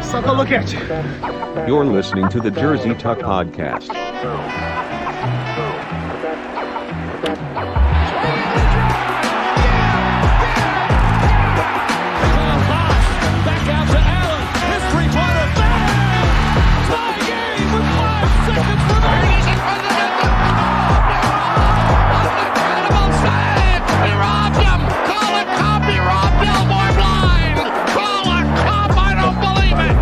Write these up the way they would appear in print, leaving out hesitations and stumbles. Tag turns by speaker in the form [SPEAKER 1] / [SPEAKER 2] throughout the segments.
[SPEAKER 1] Suck a look at you.
[SPEAKER 2] You're listening to the Jersey Tuck Podcast.
[SPEAKER 3] Back out to Allen. His three-pointer. Bang! Tie game with 5 seconds remaining. Incredible save. He robbed him. Call it copy. Robbed Billboard blind. Call it cop. I don't believe it.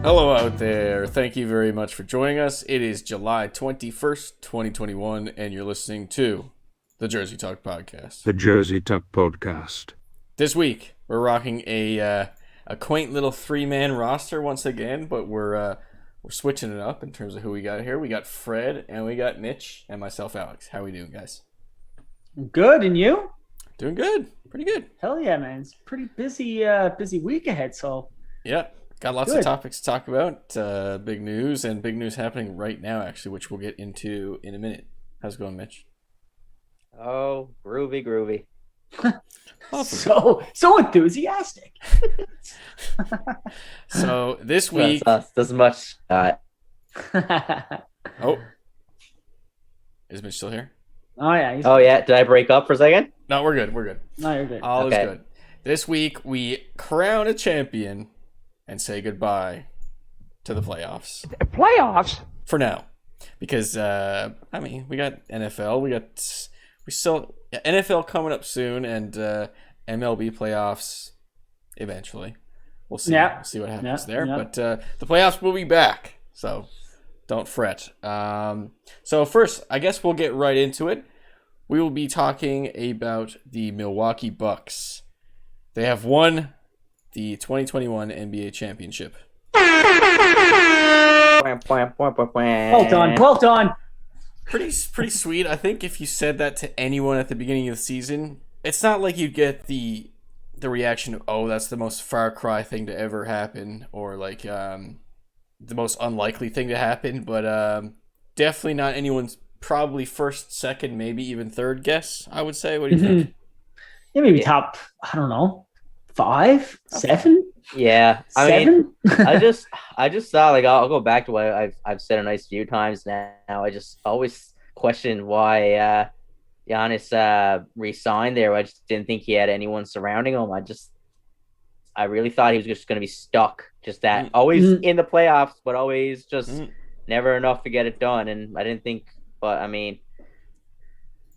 [SPEAKER 4] Hello out there. Thank you very much for joining us. It is July 21st, 2021, and you're listening to the Jersey Talk Podcast.
[SPEAKER 2] The Jersey Tuck Podcast.
[SPEAKER 4] This week, we're rocking a quaint little three-man roster once again, but we're switching it up in terms of who we got here. We got Fred, and we got Mitch, and myself, Alex. How we doing, guys?
[SPEAKER 5] Good, and you?
[SPEAKER 4] Doing good. Pretty good.
[SPEAKER 5] Hell yeah, man. It's a pretty busy week ahead, so.
[SPEAKER 4] Yeah. Got lots of topics to talk about. Big news, and big news happening right now, actually, which we'll get into in a minute. How's it going, Mitch?
[SPEAKER 6] Oh, groovy.
[SPEAKER 4] Awesome.
[SPEAKER 5] So enthusiastic.
[SPEAKER 4] So this week...
[SPEAKER 6] That's much.
[SPEAKER 4] Oh. Is Mitch still here?
[SPEAKER 5] Oh, yeah.
[SPEAKER 6] Oh, yeah. Did I break up for a second?
[SPEAKER 4] No, we're good.
[SPEAKER 5] No, you're good.
[SPEAKER 4] All
[SPEAKER 6] Okay.
[SPEAKER 4] is good. This week, we crown a champion and say goodbye to the playoffs.
[SPEAKER 1] Playoffs?
[SPEAKER 4] For now. Because, we got NFL. We still... NFL coming up soon, and MLB playoffs eventually. We'll see.
[SPEAKER 5] Yeah.
[SPEAKER 4] We'll see what happens there.
[SPEAKER 5] Yeah.
[SPEAKER 4] But the playoffs will be back, so don't fret. So first, I guess we'll get right into it. We will be talking about the Milwaukee Bucks. They have won the 2021 NBA championship.
[SPEAKER 5] Well done.
[SPEAKER 4] Pretty sweet. I think if you said that to anyone at the beginning of the season, it's not like you'd get the reaction of, oh, that's the most Far Cry thing to ever happen, or like the most unlikely thing to happen, but definitely not anyone's probably first, second, maybe even third guess, I would say. What do you think?
[SPEAKER 5] Yeah, maybe top, I don't know, 5, 7?
[SPEAKER 6] Yeah. I
[SPEAKER 5] 7?
[SPEAKER 6] mean, I just thought, like, I'll go back to what I've said a nice few times now. I just always questioned why Giannis re-signed there. I just didn't think he had anyone surrounding him. I really thought he was just going to be stuck. Just that always in the playoffs, but always just never enough to get it done. And I didn't think, but I mean,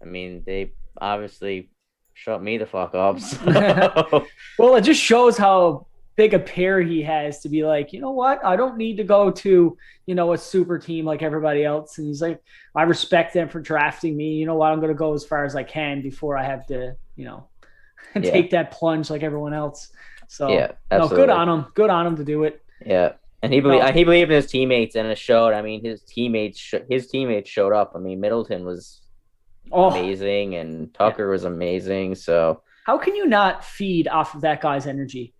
[SPEAKER 6] they obviously shut me the fuck up. So.
[SPEAKER 5] Well, it just shows how big a pair he has to be like, you know what? I don't need to go to, a super team like everybody else. And he's like, I respect them for drafting me. You know what? I'm going to go as far as I can before I have to, take that plunge like everyone else. So
[SPEAKER 6] yeah,
[SPEAKER 5] no, good on him. Good on him to do it.
[SPEAKER 6] Yeah. And he believed in his teammates, and it showed. I mean, his teammates showed up. I mean, Middleton was amazing, and Tucker was amazing. So
[SPEAKER 5] how can you not feed off of that guy's energy?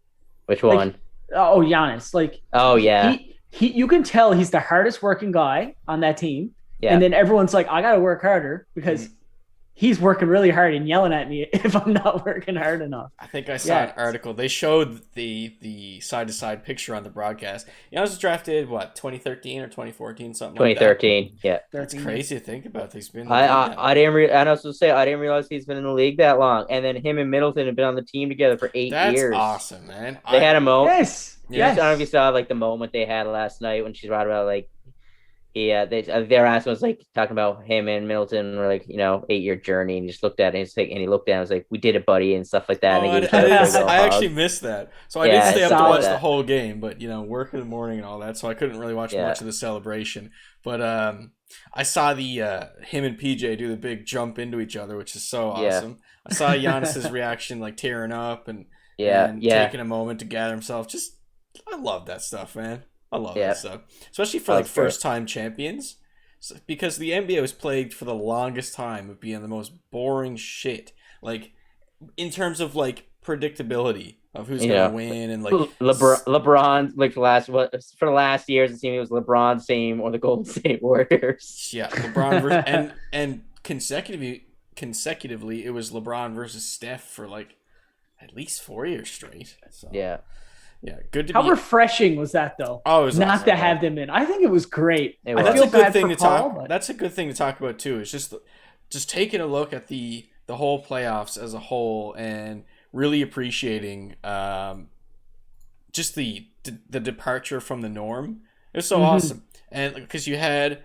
[SPEAKER 6] Which one?
[SPEAKER 5] Giannis. Like,
[SPEAKER 6] oh yeah,
[SPEAKER 5] he you can tell he's the hardest working guy on that team.
[SPEAKER 6] Yeah.
[SPEAKER 5] And then everyone's like, I got to work harder because he's working really hard and yelling at me if I'm not working hard enough.
[SPEAKER 4] I think I saw an article. They showed the side-to-side picture on the broadcast. Giannis was drafted, 2013 or 2014, something
[SPEAKER 6] 2013,
[SPEAKER 4] like that.
[SPEAKER 6] yeah.
[SPEAKER 4] That's crazy to think about. He's been
[SPEAKER 6] I didn't realize he's been in the league that long. And then him and Middleton have been on the team together for 8 years.
[SPEAKER 4] That's awesome, man.
[SPEAKER 6] They had a moment.
[SPEAKER 5] Yes.
[SPEAKER 6] I don't know if you saw like the moment they had last night when she's right about like they're asking us like talking about him and Middleton were like 8-year journey, and he just looked at it and he looked at it and was like, we did it, buddy, and stuff like that.
[SPEAKER 4] I actually missed that, so I didn't stay up to watch the whole game, but work in the morning and all that, so I couldn't really watch much of the celebration. But I saw the him and PJ do the big jump into each other, which is so awesome. I saw Giannis's reaction, like tearing up and taking a moment to gather himself. I love that stuff, man. I love that stuff, especially for like first-time champions, because the NBA was plagued for the longest time of being the most boring shit. Like in terms of like predictability of who's gonna win, and like
[SPEAKER 6] LeBron, like for the last years, it seemed it was LeBron's team or the Golden State Warriors.
[SPEAKER 4] Yeah, LeBron and consecutively consecutively, it was LeBron versus Steph for like at least 4 years straight. So,
[SPEAKER 6] Yeah.
[SPEAKER 4] Good to
[SPEAKER 5] How
[SPEAKER 4] be.
[SPEAKER 5] refreshing was that though?
[SPEAKER 4] Oh, it was
[SPEAKER 5] not
[SPEAKER 4] awesome.
[SPEAKER 5] to have them in. I think it was great.
[SPEAKER 4] That's a good thing to talk. That's a good thing to talk about too. It's just taking a look at the whole playoffs as a whole and really appreciating just the departure from the norm. It was so awesome, and because you had,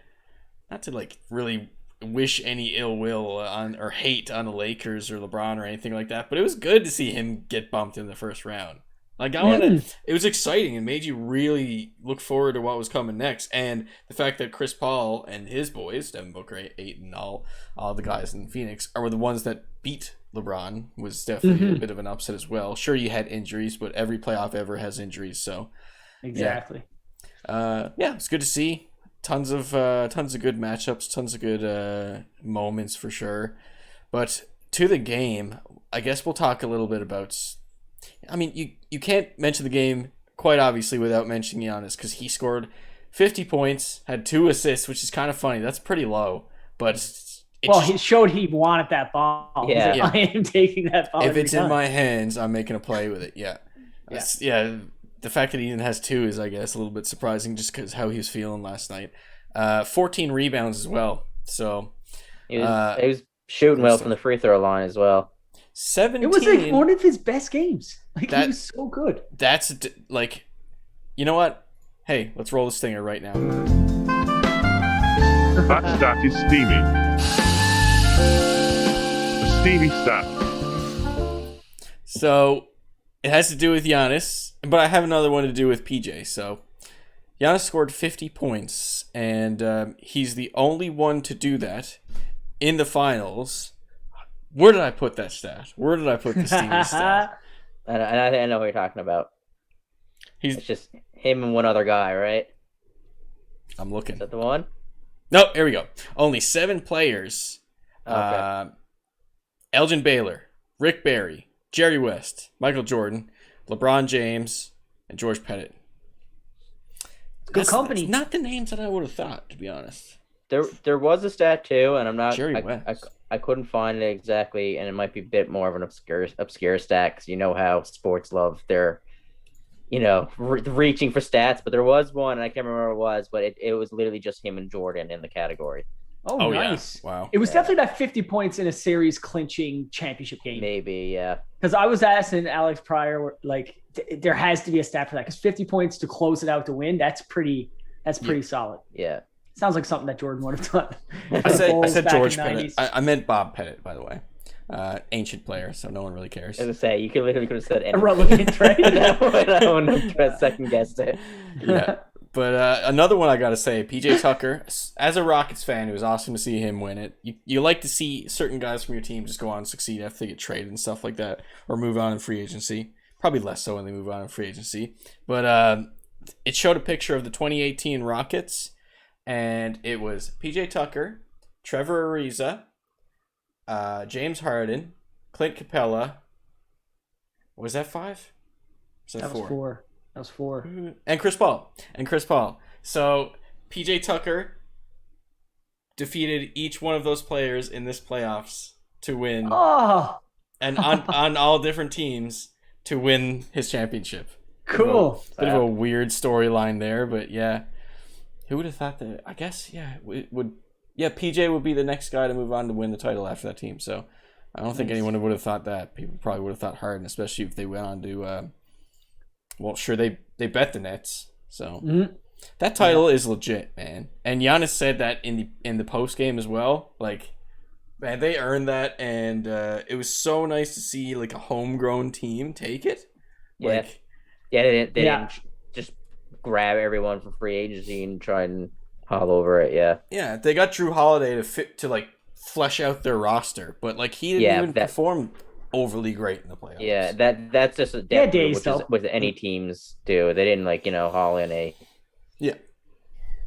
[SPEAKER 4] not to like really wish any ill will on or hate on the Lakers or LeBron or anything like that, but it was good to see him get bumped in the first round. Like it was exciting and made you really look forward to what was coming next, and the fact that Chris Paul and his boys, Devin Booker, Ayton, all the guys in Phoenix, are the ones that beat LeBron was definitely a bit of an upset as well. Sure, you had injuries, but every playoff ever has injuries, so
[SPEAKER 5] exactly.
[SPEAKER 4] It's good to see. Tons of good matchups, tons of good moments for sure. But to the game, I guess we'll talk a little bit about. I mean, you can't mention the game quite obviously without mentioning Giannis, because he scored 50 points, had 2 assists, which is kind of funny. That's pretty low, but
[SPEAKER 5] he showed he wanted that ball.
[SPEAKER 6] Yeah,
[SPEAKER 5] I am taking that ball.
[SPEAKER 4] If it's in my hands, I'm making a play with it. Yeah. The fact that he even has 2 is, I guess, a little bit surprising, just because how he was feeling last night. 14 rebounds as well. So
[SPEAKER 6] he was shooting well from the free throw line as well.
[SPEAKER 4] 17.
[SPEAKER 5] It was like one of his best games. He was so good.
[SPEAKER 4] That's like, you know what? Hey, let's roll this stinger right now.
[SPEAKER 7] That stat is steamy. A steamy stat.
[SPEAKER 4] So it has to do with Giannis, but I have another one to do with PJ. So Giannis scored 50 points, and he's the only one to do that in the finals. Where did I put that stat? Where did I put the steamy stat?
[SPEAKER 6] I know what you're talking about. It's just him and one other guy, right?
[SPEAKER 4] I'm looking.
[SPEAKER 6] Is that the one?
[SPEAKER 4] No, here we go. Only 7 players.
[SPEAKER 6] Okay.
[SPEAKER 4] Elgin Baylor, Rick Barry, Jerry West, Michael Jordan, LeBron James, and George Pettit.
[SPEAKER 5] Good company.
[SPEAKER 4] That's not the names that I would have thought, to be honest.
[SPEAKER 6] There was a stat too, and I'm not.
[SPEAKER 4] Jerry West.
[SPEAKER 6] I couldn't find it exactly, and it might be a bit more of an obscure stat, because you know how sports love their, reaching for stats. But there was one, and I can't remember what it was, but it was literally just him and Jordan in the category.
[SPEAKER 5] Oh, nice!
[SPEAKER 4] Yeah. Wow.
[SPEAKER 5] It was definitely that 50 points in a series clinching championship game.
[SPEAKER 6] Maybe, yeah.
[SPEAKER 5] Because I was asking Alex prior, like, there has to be a stat for that, because 50 points to close it out to win, that's pretty solid.
[SPEAKER 6] Yeah.
[SPEAKER 5] Sounds like something that Jordan would have done.
[SPEAKER 4] I said George Pettit. I meant Bob Pettit, by the way. Ancient player, so no one really cares.
[SPEAKER 6] As I say, you could have said anything.
[SPEAKER 5] Irrelevant, right?
[SPEAKER 6] I wouldn't have second guessed it.
[SPEAKER 4] Yeah. But another one I got to say, PJ Tucker, as a Rockets fan, it was awesome to see him win it. You like to see certain guys from your team just go on and succeed after they get traded and stuff like that, or move on in free agency. Probably less so when they move on in free agency. But it showed a picture of the 2018 Rockets, and it was PJ Tucker, Trevor Ariza, James Harden, Clint Capella. Was that 5? Was that 4?
[SPEAKER 5] That was 4.
[SPEAKER 4] And Chris Paul. So PJ Tucker defeated each one of those players in this playoffs to win.
[SPEAKER 5] Oh,
[SPEAKER 4] and on all different teams to win his championship.
[SPEAKER 5] Cool.
[SPEAKER 4] Bit of a weird storyline there, but yeah. Who would have thought that? I guess, it would. Yeah, PJ would be the next guy to move on to win the title after that team. So I don't think anyone would have thought that. People probably would have thought Harden, especially if they went on to. Well, sure, they bet the Nets. So that title is legit, man. And Giannis said that in the post game as well. Like, man, they earned that, and it was so nice to see like a homegrown team take it.
[SPEAKER 6] Yeah,
[SPEAKER 4] like,
[SPEAKER 6] they didn't just grab everyone from free agency and try and haul over it.
[SPEAKER 4] Yeah, they got Drew Holiday to like flesh out their roster, but like he didn't even perform overly great in the playoffs.
[SPEAKER 6] Yeah, that's just a depth which is what any teams do. They didn't haul in a.
[SPEAKER 4] Yeah.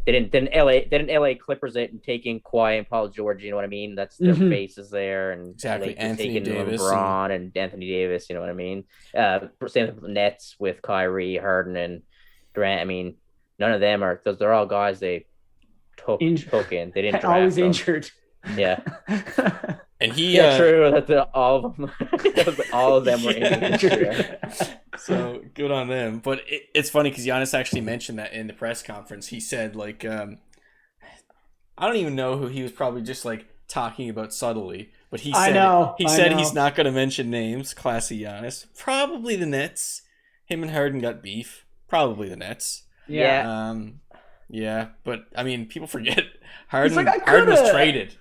[SPEAKER 6] They didn't LA Clippers it and take in Kawhi and Paul George. You know what I mean? That's their faces there, and
[SPEAKER 4] exactly Anthony Davis,
[SPEAKER 6] LeBron and Anthony Davis. You know what I mean? Same with the Nets with Kyrie, Harden, and Durant. I mean, none of them are. They're all guys they took in. They didn't draft
[SPEAKER 5] always
[SPEAKER 6] them.
[SPEAKER 5] injured.
[SPEAKER 6] Yeah.
[SPEAKER 4] And he
[SPEAKER 6] true that all of them were injured.
[SPEAKER 4] So good on them. But it's funny because Giannis actually mentioned that in the press conference. He said like, I don't even know who he was probably just like talking about subtly, but he said he's not going to mention names. Classy Giannis, probably the Nets. Him and Harden got beef. Probably the Nets.
[SPEAKER 6] Yeah.
[SPEAKER 4] Yeah, but I mean, people forget Harden was traded.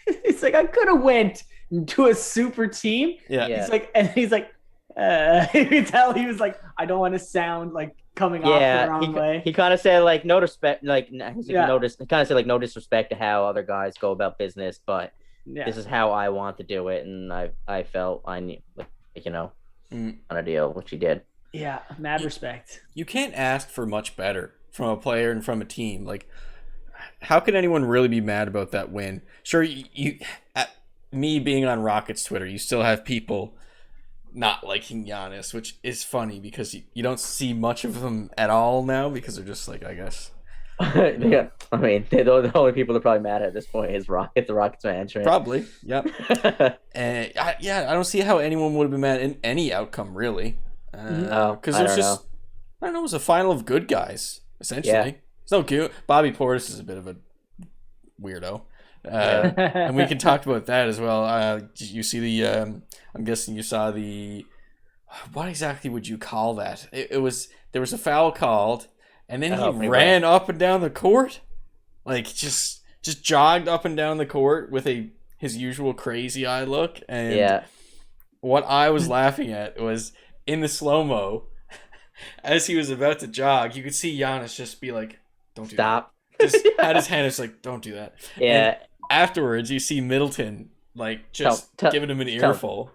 [SPEAKER 5] It's like I could have went to a super team.
[SPEAKER 4] Yeah.
[SPEAKER 5] He's like, you could tell he was like, I don't want to sound like coming off the wrong way.
[SPEAKER 6] He kind of said like no respect, like he kind of said like no disrespect to how other guys go about business, but this is how I want to do it, and I felt I knew, like, on a deal, which he did.
[SPEAKER 5] Yeah, mad respect.
[SPEAKER 4] You can't ask for much better from a player and from a team. Like, how can anyone really be mad about that win? Sure, you me being on Rockets Twitter, you still have people not liking Giannis, which is funny because you don't see much of them at all now because they're just like, I guess.
[SPEAKER 6] Yeah, I mean, the only people that are probably mad at this point is the Rockets fans, right?
[SPEAKER 4] Probably, yep. And I don't see how anyone would have been mad in any outcome, really. Because it was a final of good guys, essentially.
[SPEAKER 6] Yeah.
[SPEAKER 4] It's no good. Bobby Portis is a bit of a weirdo. And we can talk about that as well. You see the I'm guessing you saw the, what exactly would you call that? There was a foul called, and then he ran up and down the court, like just jogged up and down the court with his usual crazy eye look. And what I was laughing at was in the slow-mo, as he was about to jog, you could see Giannis just be like, don't do
[SPEAKER 6] Stop.
[SPEAKER 4] that. Just had his hand, it's like, don't do that.
[SPEAKER 6] Yeah.
[SPEAKER 4] And afterwards, you see Middleton, like, just giving him an earful.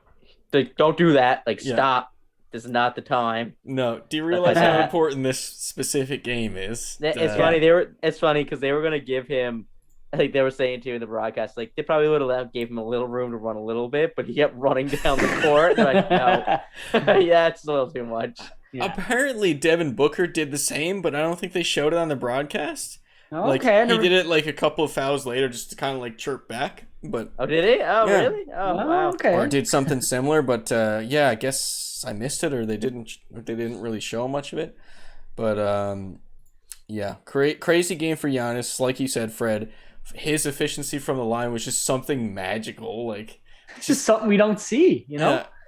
[SPEAKER 6] Like, don't do that. Like, stop. This is not the time.
[SPEAKER 4] No. Do you realize how important this specific game is?
[SPEAKER 6] It's funny. It's funny because they were going to give him, I think they were saying too in the broadcast, like they probably would have gave him a little room to run a little bit, but he kept running down the court. They're like, no, yeah, it's a little too much.
[SPEAKER 5] Yeah.
[SPEAKER 4] Apparently, Devin Booker did the same, but I don't think they showed it on the broadcast.
[SPEAKER 5] Oh,
[SPEAKER 4] like,
[SPEAKER 5] okay.
[SPEAKER 4] He did it like a couple of fouls later, just to kind of like chirp back. But
[SPEAKER 6] did he? Oh,
[SPEAKER 4] yeah.
[SPEAKER 6] really? Oh, wow.
[SPEAKER 5] Okay.
[SPEAKER 4] Or did something similar, but I guess I missed it, or they didn't really show much of it. But crazy game for Giannis. Like you said, Fred, his efficiency from the line was just something magical. Like,
[SPEAKER 5] it's just something we don't see,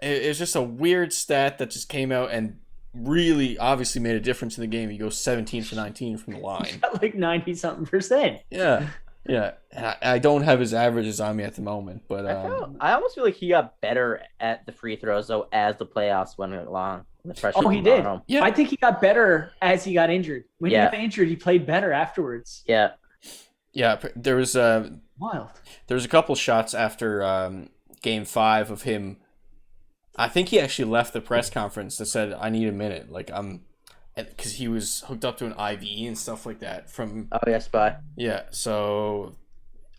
[SPEAKER 4] it's just a weird stat that just came out and really obviously made a difference in the game. He goes 17 for 19 from the line.
[SPEAKER 5] Like 90-something%.
[SPEAKER 4] Yeah. I don't have his averages on me at the moment, but
[SPEAKER 6] I almost feel like he got better at the free throws though as the playoffs went along.
[SPEAKER 5] He did.
[SPEAKER 4] Yeah.
[SPEAKER 5] I think he got better as he got injured. When he got injured, he played better afterwards.
[SPEAKER 6] Yeah.
[SPEAKER 4] Yeah, there was
[SPEAKER 5] wild.
[SPEAKER 4] There was a couple shots after Game 5 of him. I think he actually left the press conference that said, "I need a minute." Like because he was hooked up to an IV and stuff like that from.
[SPEAKER 6] Oh yes, bye.
[SPEAKER 4] Yeah, so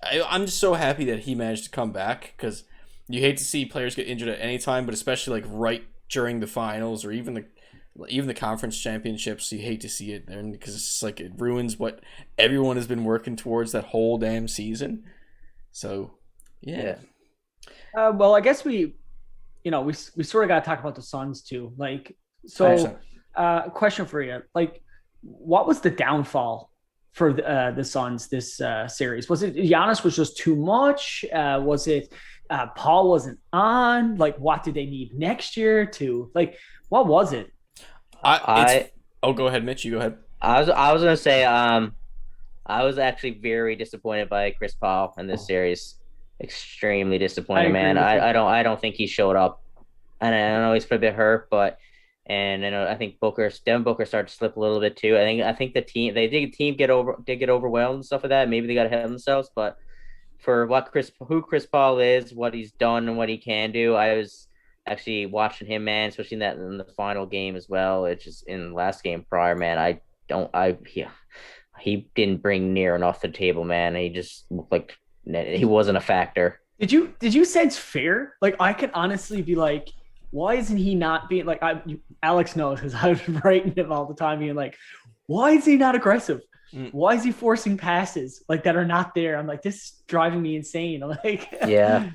[SPEAKER 4] I'm just so happy that he managed to come back, because you hate to see players get injured at any time, but especially like right during the finals or even the conference championships. You hate to see it there because it's just like it ruins what everyone has been working towards that whole damn season. So yeah.
[SPEAKER 5] Well, I guess we sort of got to talk about the Suns too. Like, so question for you, like, what was the downfall for the Suns this series? Was it Giannis was just too much? Was it Paul wasn't on? Like, what did they need next year to, like, what was it?
[SPEAKER 4] Go ahead, Mitch. You go ahead.
[SPEAKER 6] I was gonna say I was actually very disappointed by Chris Paul in this series. Extremely disappointed, man. I don't think he showed up, and I know he's probably a bit hurt, but I think Devin Booker started to slip a little bit too. I think the team did get overwhelmed and stuff like that. Maybe they got ahead of themselves, but for who Chris Paul is, what he's done and what he can do, I was actually watching him, man, especially in the final game as well. It's just in the last game prior, man. He didn't bring near enough to the table, man. He just looked like he wasn't a factor.
[SPEAKER 5] Did you sense fear? Like, I could honestly be like, why isn't he not being like? Alex knows, because I was writing him all the time, being like, why is he not aggressive? Why is he forcing passes like that are not there? I'm like, this is driving me insane. I'm like,
[SPEAKER 6] yeah.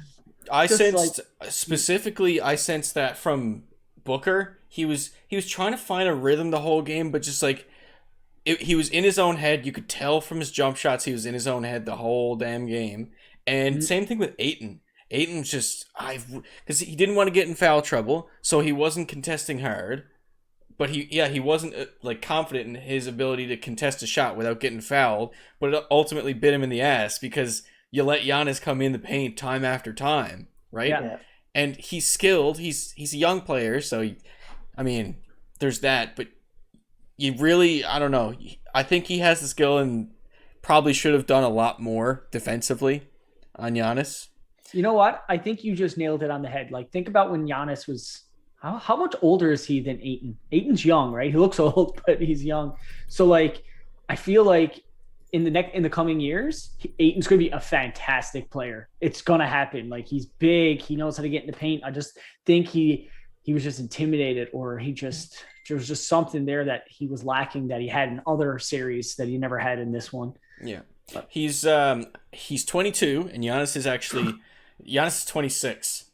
[SPEAKER 4] I
[SPEAKER 5] Just
[SPEAKER 4] sensed specifically. I sensed that from Booker. He was trying to find a rhythm the whole game, but just like he was in his own head. You could tell from his jump shots he was in his own head the whole damn game. And same thing with Ayton. Ayton's just because he didn't want to get in foul trouble, so he wasn't contesting hard. But he wasn't like confident in his ability to contest a shot without getting fouled. But it ultimately bit him in the ass because you let Giannis come in the paint time after time, right?
[SPEAKER 5] Yeah.
[SPEAKER 4] And he's skilled. He's a young player, so there's that. But you really, I don't know. I think he has the skill and probably should have done a lot more defensively on Giannis.
[SPEAKER 5] You know what? I think you just nailed it on the head. Like, think about when Giannis was. How much older is he than Ayton? Ayton's young, right? He looks old, but he's young. So, like, I feel like in the coming years, Ayton's going to be a fantastic player. It's going to happen. Like, he's big. He knows how to get in the paint. I just think he was just intimidated, or there was just something there that he was lacking that he had in other series that he never had in this one.
[SPEAKER 4] Yeah. He's 22, and Giannis is 26.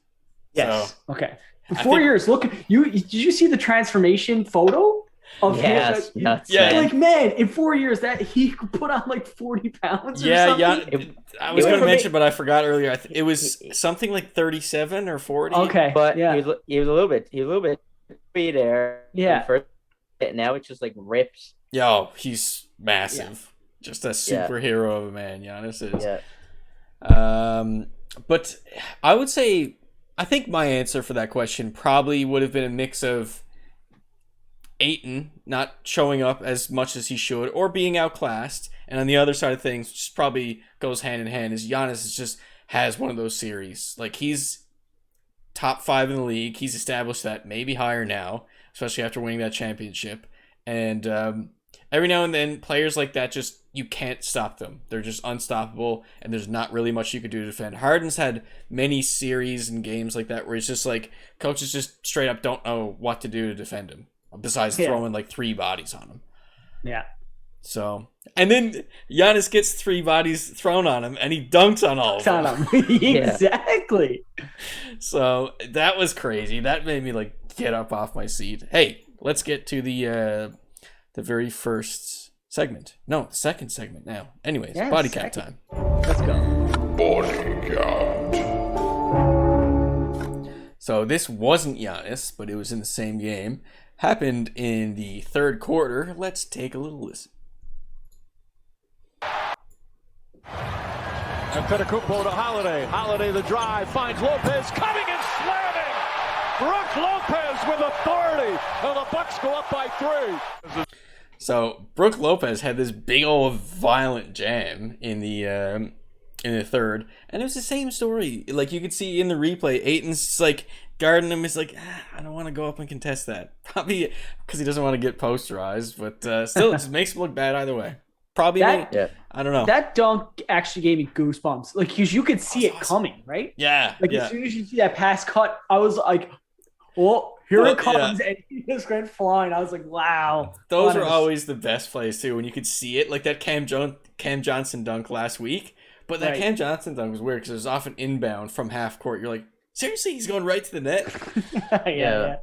[SPEAKER 5] Yes.
[SPEAKER 4] So,
[SPEAKER 5] okay. 4 years. Look, did you see the transformation photo of him?
[SPEAKER 4] Yeah.
[SPEAKER 5] Like, man, in 4 years that he could put on like 40 pounds.
[SPEAKER 4] I was going to mention, but I forgot earlier. It was something like 37 or 40.
[SPEAKER 5] Okay,
[SPEAKER 6] but he was a little bit there.
[SPEAKER 5] Yeah.
[SPEAKER 6] First, now it's just like rips.
[SPEAKER 4] Yo, he's massive. Yeah. Just a superhero of a man. Giannis is.
[SPEAKER 6] Yeah.
[SPEAKER 4] But I would say, I think my answer for that question probably would have been a mix of Ayton not showing up as much as he should or being outclassed. And on the other side of things, which probably goes hand in hand, is Giannis has one of those series. Like, he's top 5 in the league. He's established that, maybe higher now, especially after winning that championship. And every now and then, players like that, you can't stop them. They're just unstoppable, and there's not really much you could do to defend. Harden's had many series and games like that where it's just like coaches just straight up don't know what to do to defend him, besides throwing like 3 bodies on him.
[SPEAKER 5] Yeah.
[SPEAKER 4] So, and then Giannis gets 3 bodies thrown on him, and he dunks on all of them.
[SPEAKER 5] Exactly.
[SPEAKER 4] So that was crazy. That made me like get up off my seat. Hey, let's get to the very first segment. No, second segment now. Anyways, body count time.
[SPEAKER 5] Let's go.
[SPEAKER 3] Body count.
[SPEAKER 4] So this wasn't Giannis, but it was in the same game. Happened in the third quarter. Let's take a little listen.
[SPEAKER 8] Antetokounmpo to Holiday. Holiday the drive, finds Lopez coming and slamming. Brook Lopez with authority, and the Bucks go up by 3.
[SPEAKER 4] So Brook Lopez had this big old violent jam in the third, and it was the same story. Like, you could see in the replay, Ayton's like guarding him. Is like, I don't want to go up and contest that. Probably because he doesn't want to get posterized, but still, it just makes him look bad either way. Probably I don't know.
[SPEAKER 5] That dunk actually gave me goosebumps. Like, because you could see it coming, right?
[SPEAKER 4] Yeah.
[SPEAKER 5] Like, as soon as you see that pass cut, I was like, oh, here it comes, and he just went flying. I was like, wow.
[SPEAKER 4] Those are always the best plays too, when you could see it, like that Cam Johnson dunk last week. But that Cam Johnson dunk was weird because it was often inbound from half court. You're like, seriously, he's going right to the net.
[SPEAKER 5] yeah.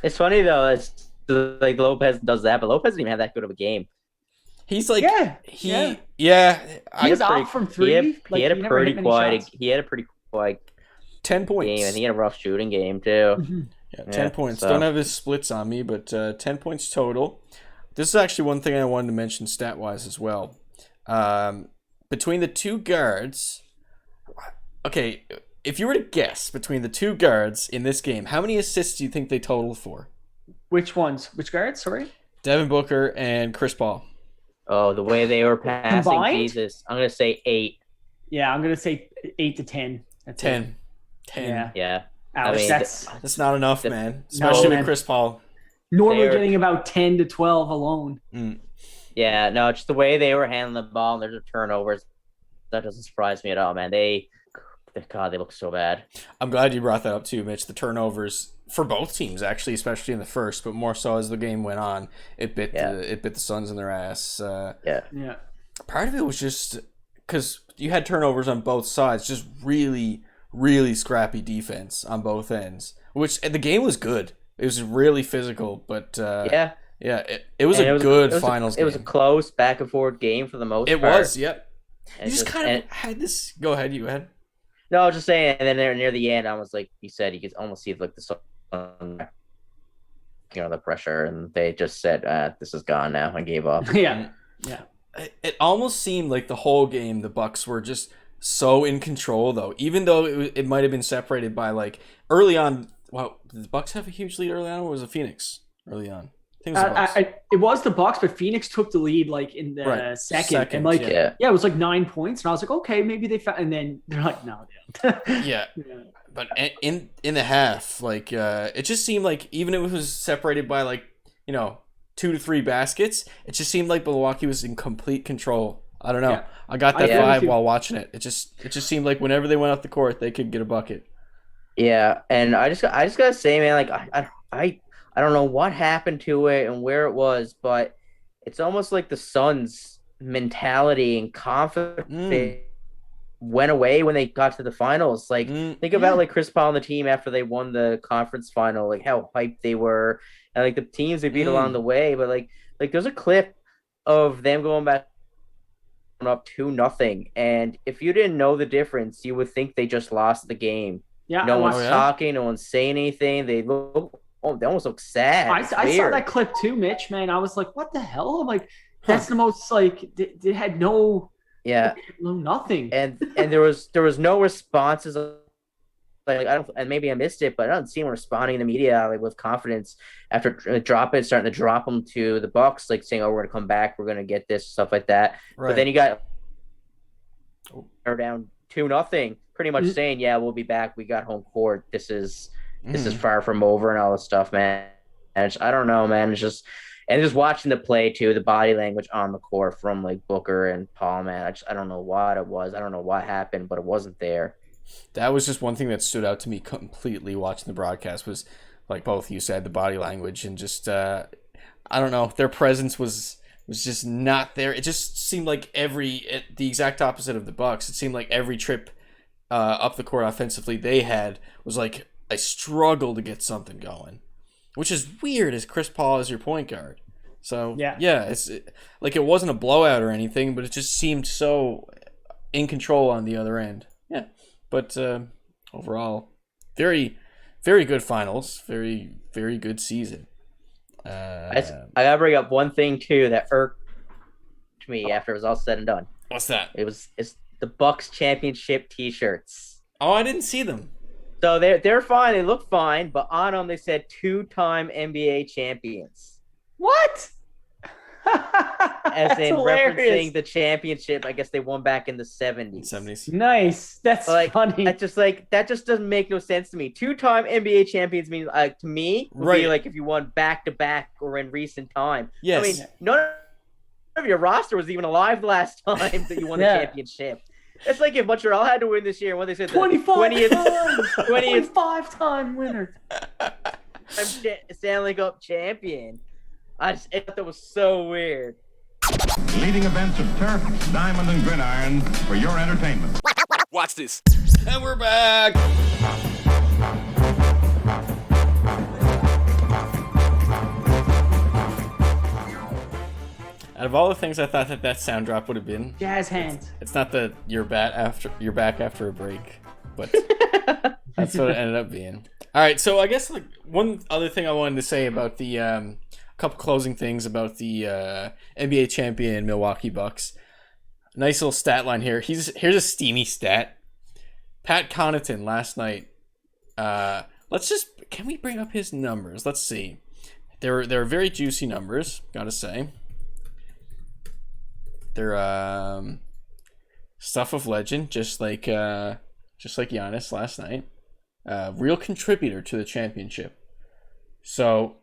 [SPEAKER 6] It's funny though. It's like Lopez does that, but Lopez didn't even have that good of a game.
[SPEAKER 4] He's like,
[SPEAKER 5] he was out from 3.
[SPEAKER 6] He had a pretty quiet
[SPEAKER 4] 10 points
[SPEAKER 6] game, and he had a rough shooting game too.
[SPEAKER 5] Mm-hmm.
[SPEAKER 4] Yeah, 10 points. So. Don't have his splits on me, but 10 points total. This is actually one thing I wanted to mention stat-wise as well. Between the 2 guards, okay, if you were to guess between the 2 guards in this game, how many assists do you think they total for?
[SPEAKER 5] Which ones? Which guards? Sorry?
[SPEAKER 4] Devin Booker and Chris Paul.
[SPEAKER 6] Oh, the way they were passing,
[SPEAKER 5] combined?
[SPEAKER 6] Jesus. I'm going to say 8.
[SPEAKER 5] Yeah, I'm going to say 8 to 10. That's
[SPEAKER 4] 10.
[SPEAKER 5] 10.
[SPEAKER 6] Yeah.
[SPEAKER 5] Alex,
[SPEAKER 6] I mean,
[SPEAKER 4] that's not enough, man. Especially with Chris Paul.
[SPEAKER 5] Normally getting about 10 to 12 alone.
[SPEAKER 6] Yeah, no, just the way they were handling the ball and there's turnovers. That doesn't surprise me at all, man. They look so bad.
[SPEAKER 4] I'm glad you brought that up too, Mitch. The turnovers for both teams, actually, especially in the first, but more so as the game went on, it bit the Suns in their ass. Part of it was just because you had turnovers on both sides, just really, really scrappy defense on both ends. Which the game was good. It was really physical, but it was a good finals game.
[SPEAKER 6] It was a close back and forth game for the most part.
[SPEAKER 4] It was, yep.
[SPEAKER 6] And
[SPEAKER 4] You just kind of had this. Go ahead, you had.
[SPEAKER 6] No, I was just saying, and then near the end, I was like, you said, you could almost see like the sun, the pressure, and they just said, "This is gone now," and gave up.
[SPEAKER 5] Yeah.
[SPEAKER 4] It almost seemed like the whole game the Bucks were just so in control, though. Even though it might have been separated by like early on. Wow, did the Bucks have a huge lead early on, or was it Phoenix early on? I think it was the Bucks.
[SPEAKER 5] It was the Bucks, but Phoenix took the lead like in the second, and like it was like 9 points, and I was like, okay, maybe they found, and then they're like, no, they don't.
[SPEAKER 4] Yeah. But in the half, like it just seemed like even if it was separated by like 2 to 3 baskets, it just seemed like Milwaukee was in complete control. I don't know. Yeah. I got that vibe while watching it. It just seemed like whenever they went off the court, they could get a bucket.
[SPEAKER 6] Yeah, and I just gotta say, man, like I don't know what happened to it and where it was, but it's almost like the Suns' mentality and confidence went away when they got to the finals. Like think about like Chris Paul and the team after they won the conference final, like how hyped they were, and like the teams they beat along the way. But like there's a clip of them going back up 2-0, and if you didn't know the difference, you would think they just lost the game.
[SPEAKER 5] Yeah,
[SPEAKER 6] no one's talking, no one's saying anything. They almost look sad.
[SPEAKER 5] I saw that clip too, Mitch. Man, I was like, "What the hell?" I'm like, "That's the most like they had no, nothing."
[SPEAKER 6] And there was no responses. Like and maybe I missed it, but I don't see him responding in the media like with confidence after starting to drop them to the Bucks, like saying, "Oh, we're gonna come back, we're gonna get this," stuff like that. Right. But then you got down 2-0. Pretty much saying, "Yeah, we'll be back. We got home court. This is far from over," and all this stuff, man. And I don't know, man. It's just watching the play too, the body language on the court from like Booker and Paul, man. I don't know what it was. I don't know what happened, but it wasn't there.
[SPEAKER 4] That was just one thing that stood out to me completely watching the broadcast was like both you said, the body language and just I don't know, their presence was just not there. It just seemed like the exact opposite of the Bucks. It seemed like every trip up the court offensively they had was like a struggle to get something going, which is weird as Chris Paul is your point guard. So it's like it wasn't a blowout or anything, but it just seemed so in control on the other end. Yeah, but overall, very, very good finals. Very, very good season.
[SPEAKER 6] I gotta bring up one thing too that irked me after it was all said and done.
[SPEAKER 4] What's that?
[SPEAKER 6] It's the Bucks championship T-shirts.
[SPEAKER 4] Oh, I didn't see them.
[SPEAKER 6] So they're fine. They look fine, but on them they said 2-time NBA champions.
[SPEAKER 5] What?
[SPEAKER 6] As in referencing the championship. I guess they won back in the 70s.
[SPEAKER 5] Nice. That's funny.
[SPEAKER 6] That just doesn't make no sense to me. 2-time NBA champions means to me would be like if you won back to back or in recent time.
[SPEAKER 4] Yes.
[SPEAKER 6] I mean, none of your roster was even alive the last time that you won the championship. It's like if Montreal had to win this year, when they said
[SPEAKER 5] 25-time winner,
[SPEAKER 6] Stanley Cup champion. I thought that was so weird.
[SPEAKER 9] Leading events of turf, diamond, and gridiron for your entertainment.
[SPEAKER 4] Watch this. And we're back. Out of all the things I thought that sound drop would have been,
[SPEAKER 5] jazz hands.
[SPEAKER 4] It's not the you're back after a break, but that's what it ended up being. All right, so I guess like one other thing I wanted to say about the couple closing things about the NBA champion Milwaukee Bucks. Nice little stat line here. Here's a steamy stat. Pat Connaughton last night. Can we bring up his numbers? Let's see. They're very juicy numbers, gotta say. They're stuff of legend, just like Giannis last night. Real contributor to the championship. So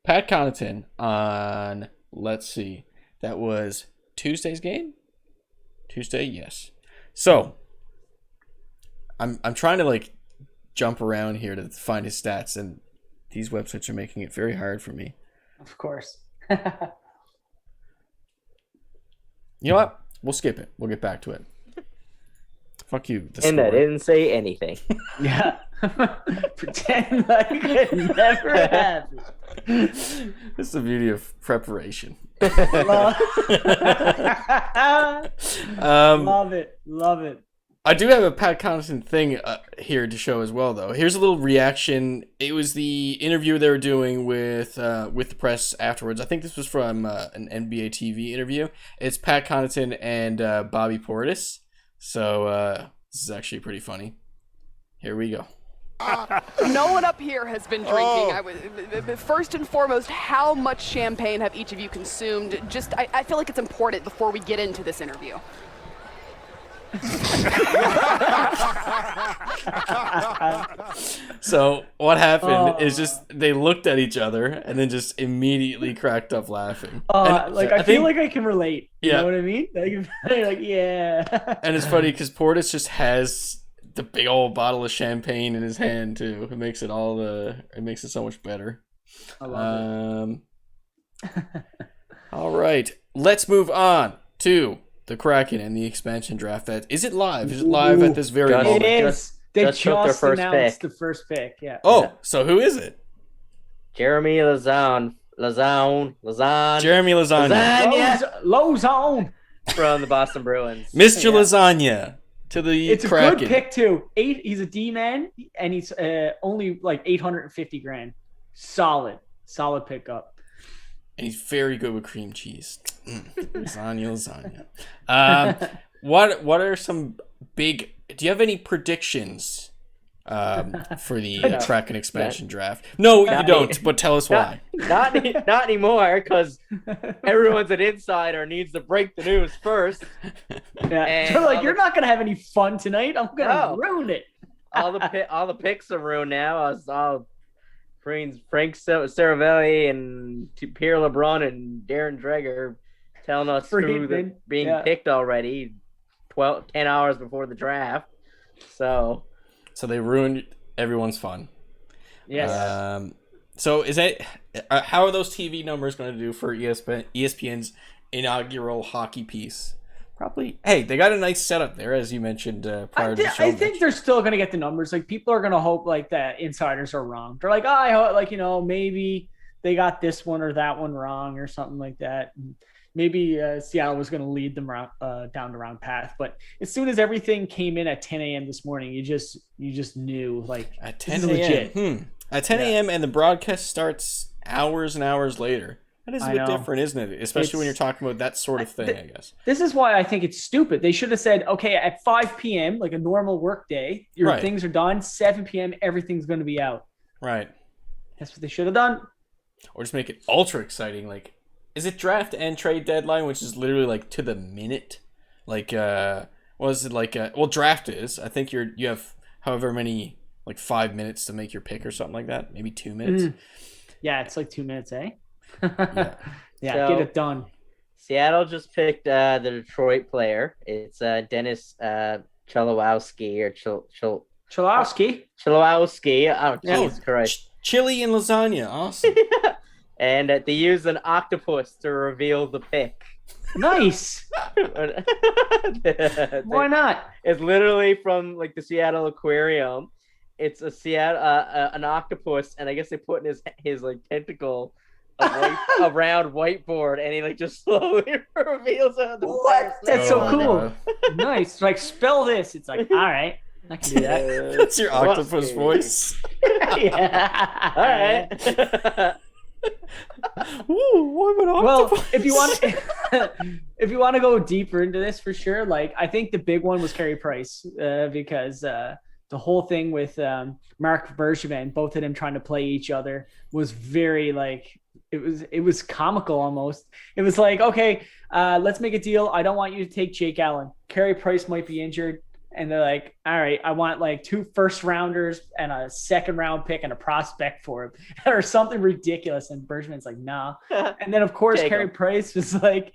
[SPEAKER 4] Pat Connaughton on, let's see, that was Tuesday's game? Tuesday, yes. So I'm trying to like jump around here to find his stats, and these websites are making it very hard for me.
[SPEAKER 5] Of course.
[SPEAKER 4] You know what? We'll skip it. We'll get back to it. Fuck you.
[SPEAKER 6] And I didn't say anything.
[SPEAKER 5] Yeah. Pretend like it never happened.
[SPEAKER 4] This is the beauty of preparation.
[SPEAKER 5] Love it.
[SPEAKER 4] I do have a Pat Connaughton thing here to show as well, though. Here's a little reaction. It was the interview they were doing with the press afterwards. I think this was from an NBA TV interview. It's Pat Connaughton and Bobby Portis. So this is actually pretty funny. Here we go.
[SPEAKER 10] No one up here has been drinking. First and foremost, how much champagne have each of you consumed? I feel like it's important before we get into this interview.
[SPEAKER 4] So what happened is just they looked at each other and then just immediately cracked up laughing.
[SPEAKER 5] I feel like I can relate. You know what I mean? Like yeah.
[SPEAKER 4] And it's funny because Portis just has the big old bottle of champagne in his hand too. It makes it so much better.
[SPEAKER 5] I love
[SPEAKER 4] it. All right, let's move on to the Kraken and the expansion draft. Is it live? Is it live at this very moment?
[SPEAKER 5] It is. They just
[SPEAKER 6] took their first
[SPEAKER 5] announced
[SPEAKER 6] pick.
[SPEAKER 5] the first pick. Yeah.
[SPEAKER 4] Oh, so who is it?
[SPEAKER 6] Jeremy Lazan.
[SPEAKER 4] Jeremy Lasagna.
[SPEAKER 5] Lozone.
[SPEAKER 6] From the Boston Bruins.
[SPEAKER 4] Mr. Lasagna to the
[SPEAKER 5] It's
[SPEAKER 4] Kraken.
[SPEAKER 5] a good pick too. He's a D-man and he's only like $850,000. Solid pickup.
[SPEAKER 4] And he's very good with cream cheese. Lasagna. What are some big... Do you have any predictions for the Kraken expansion draft? No, you don't, but tell us why.
[SPEAKER 6] Not anymore, because everyone's an insider needs to break the news first.
[SPEAKER 5] Yeah. They're like, you're not going to have any fun tonight. I'm going to ruin it.
[SPEAKER 6] all the picks are ruined now. I saw Frank Saravelli and Pierre LeBrun and Darren Dreger telling us who they're being picked already 10 hours before the draft. So
[SPEAKER 4] they ruined everyone's fun.
[SPEAKER 5] Yes.
[SPEAKER 4] So how are those TV numbers going to do for ESPN's inaugural hockey piece? Probably. Hey, they got a nice setup there, as you mentioned prior to the show.
[SPEAKER 5] I think they're still going to get the numbers. Like, people are going to hope like that insiders are wrong. They're like, maybe they got this one or that one wrong or something like that. And maybe Seattle was going to lead them down the wrong path. But as soon as everything came in at 10 a.m. this morning, you just knew, like,
[SPEAKER 4] at 10 a.m. At 10 a.m. and the broadcast starts hours and hours later. That is a bit different, isn't it? Especially when you're talking about that sort of thing, I guess.
[SPEAKER 5] This is why I think it's stupid. They should have said, okay, at 5 p.m., like a normal work day, your things are done. 7 p.m., everything's going to be out.
[SPEAKER 4] Right.
[SPEAKER 5] That's what they should have done.
[SPEAKER 4] Or just make it ultra exciting. Like, is it draft and trade deadline, which is literally like to the minute? Like, was it like? Draft is. I think you have however many, like 5 minutes to make your pick or something like that. Maybe 2 minutes.
[SPEAKER 5] Yeah, it's like 2 minutes, eh?
[SPEAKER 6] Yeah,
[SPEAKER 5] so, get it done.
[SPEAKER 6] Seattle just picked the Detroit player. It's Dennis Cholowski or
[SPEAKER 5] Cholowski.
[SPEAKER 6] Oh, Jesus Christ.
[SPEAKER 4] Chili and lasagna. Awesome.
[SPEAKER 6] And they used an octopus to reveal the pick.
[SPEAKER 5] Nice. Why not?
[SPEAKER 6] It's literally from like the Seattle Aquarium. It's a an octopus, and I guess they put in his like tentacle around whiteboard, and he like just slowly reveals it.
[SPEAKER 5] What? That's so cool. Nice. Like, spell this. It's like, all right, I can do that.
[SPEAKER 4] That's your octopus voice.
[SPEAKER 5] Yeah.
[SPEAKER 6] All right.
[SPEAKER 4] Ooh, I'm an octopus.
[SPEAKER 5] Well, if you want to go deeper into this, for sure, like, I think the big one was Carey Price, because the whole thing with Mark Bergevin, both of them trying to play each other, was very like, it was comical almost. It was like, okay, let's make a deal. I don't want you to take Jake Allen. Carey Price might be injured. And they're like, all right, I want like 2 first-rounders and a second-round pick and a prospect for him, or something ridiculous. And Bergevin's like, nah. And then, of course, Carey Price was like,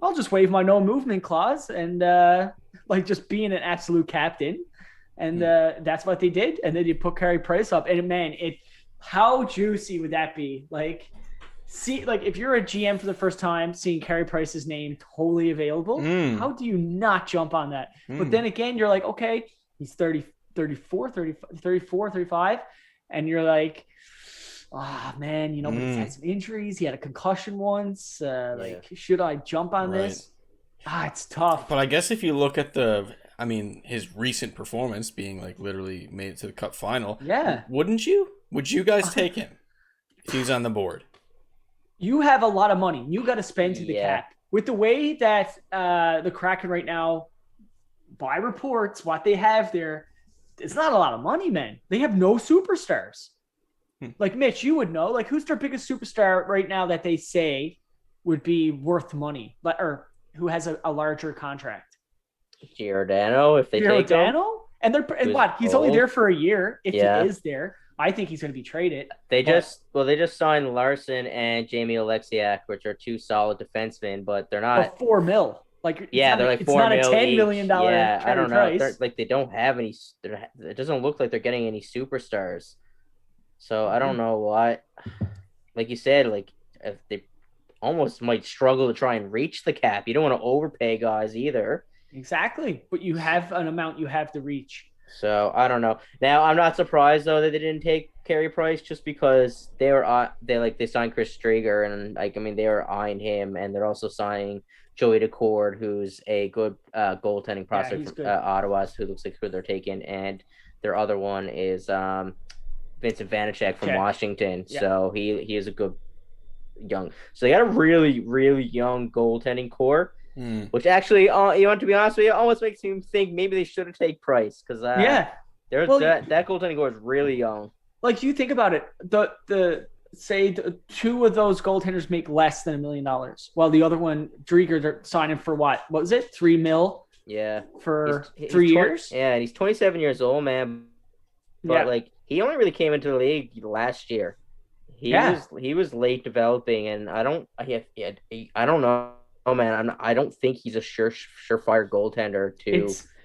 [SPEAKER 5] I'll just waive my no movement clause and like just being an absolute captain. And that's what they did. And then you put Carey Price up. And man, how juicy would that be? Like, see, like, if you're a GM for the first time, seeing Carey Price's name totally available, how do you not jump on that? But then again, you're like, okay, he's 34, 35, and you're like, oh, man, but he's had some injuries. He had a concussion once. Should I jump on this? It's tough.
[SPEAKER 4] But I guess if you look at his recent performance being, like, literally made it to the Cup final, wouldn't you? Would you guys take him if he's on the board?
[SPEAKER 5] You have a lot of money. You got to spend to the cap. With the way that the Kraken right now, by reports, what they have there, it's not a lot of money, man. They have no superstars. Like, Mitch, you would know. Like, who's their biggest superstar right now that they say would be worth money, or who has a larger contract?
[SPEAKER 6] Giordano, if they take him.
[SPEAKER 5] And he's only there for a year. If he is there, I think he's going to be traded.
[SPEAKER 6] They just signed Larson and Jamie Oleksiak, which are two solid defensemen, but they're not
[SPEAKER 5] $4 million. Like,
[SPEAKER 6] they're like $4 million.
[SPEAKER 5] It's not a $10 million.
[SPEAKER 6] Yeah, I don't know. Like, they don't have any. It doesn't look like they're getting any superstars. So I don't know what. Like you said, like, if they almost might struggle to try and reach the cap. You don't want to overpay guys either.
[SPEAKER 5] Exactly, but you have an amount you have to reach.
[SPEAKER 6] So I don't know. Now I'm not surprised though that they didn't take Carey Price, just because they signed Chris Strieger, and they were eyeing him, and they're also signing Joey Decord, who's a good goaltending prospect from Ottawa, who looks like who they're taking, and their other one is Vincent Vanacek from Washington. Yeah. So he is a good young. So they got a really, really young goaltending core. Which actually, to be honest with you, almost makes me think maybe they should have taken Price, because that goaltending core is really young.
[SPEAKER 5] Like, you think about it, two of those goaltenders make less than $1 million, while the other one, Drieger, they're signing for what was it, $3 million?
[SPEAKER 6] Yeah,
[SPEAKER 5] for 3 years.
[SPEAKER 6] Yeah, and he's 27 years old, man. But he only really came into the league last year. He was late developing, and I don't know. Oh man, I don't think he's a surefire goaltender.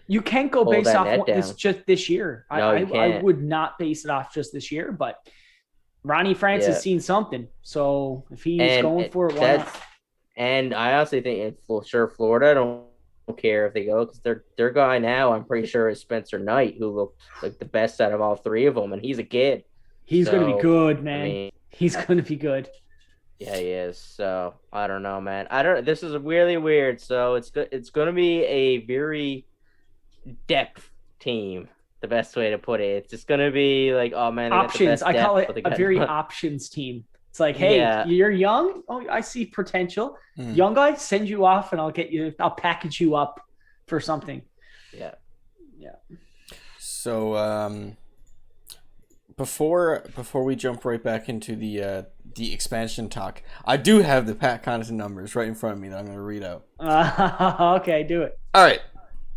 [SPEAKER 5] You can't go based off just this year. No, I would not base it off just this year, but Ronnie France has seen something. So if he's going for it, why not?
[SPEAKER 6] And I honestly think Florida, I don't care if they go, because their guy now, I'm pretty sure, is Spencer Knight, who looked like the best out of all three of them, and he's a kid.
[SPEAKER 5] He's going to be good, man. He's going to be good.
[SPEAKER 6] Yeah, he is. So I don't know, man. This is really weird. So it's going to be a very depth team. The best way to put it. It's just going to be like, oh man,
[SPEAKER 5] options. I call it a very options team. It's like, hey, you're young. Oh, I see potential. Young guy, send you off, and I'll package you up for something.
[SPEAKER 6] Yeah.
[SPEAKER 4] So before we jump right back into the expansion talk, I do have the Pat Connaughton numbers right in front of me that I'm going to read out.
[SPEAKER 5] Okay, do it.
[SPEAKER 4] All right.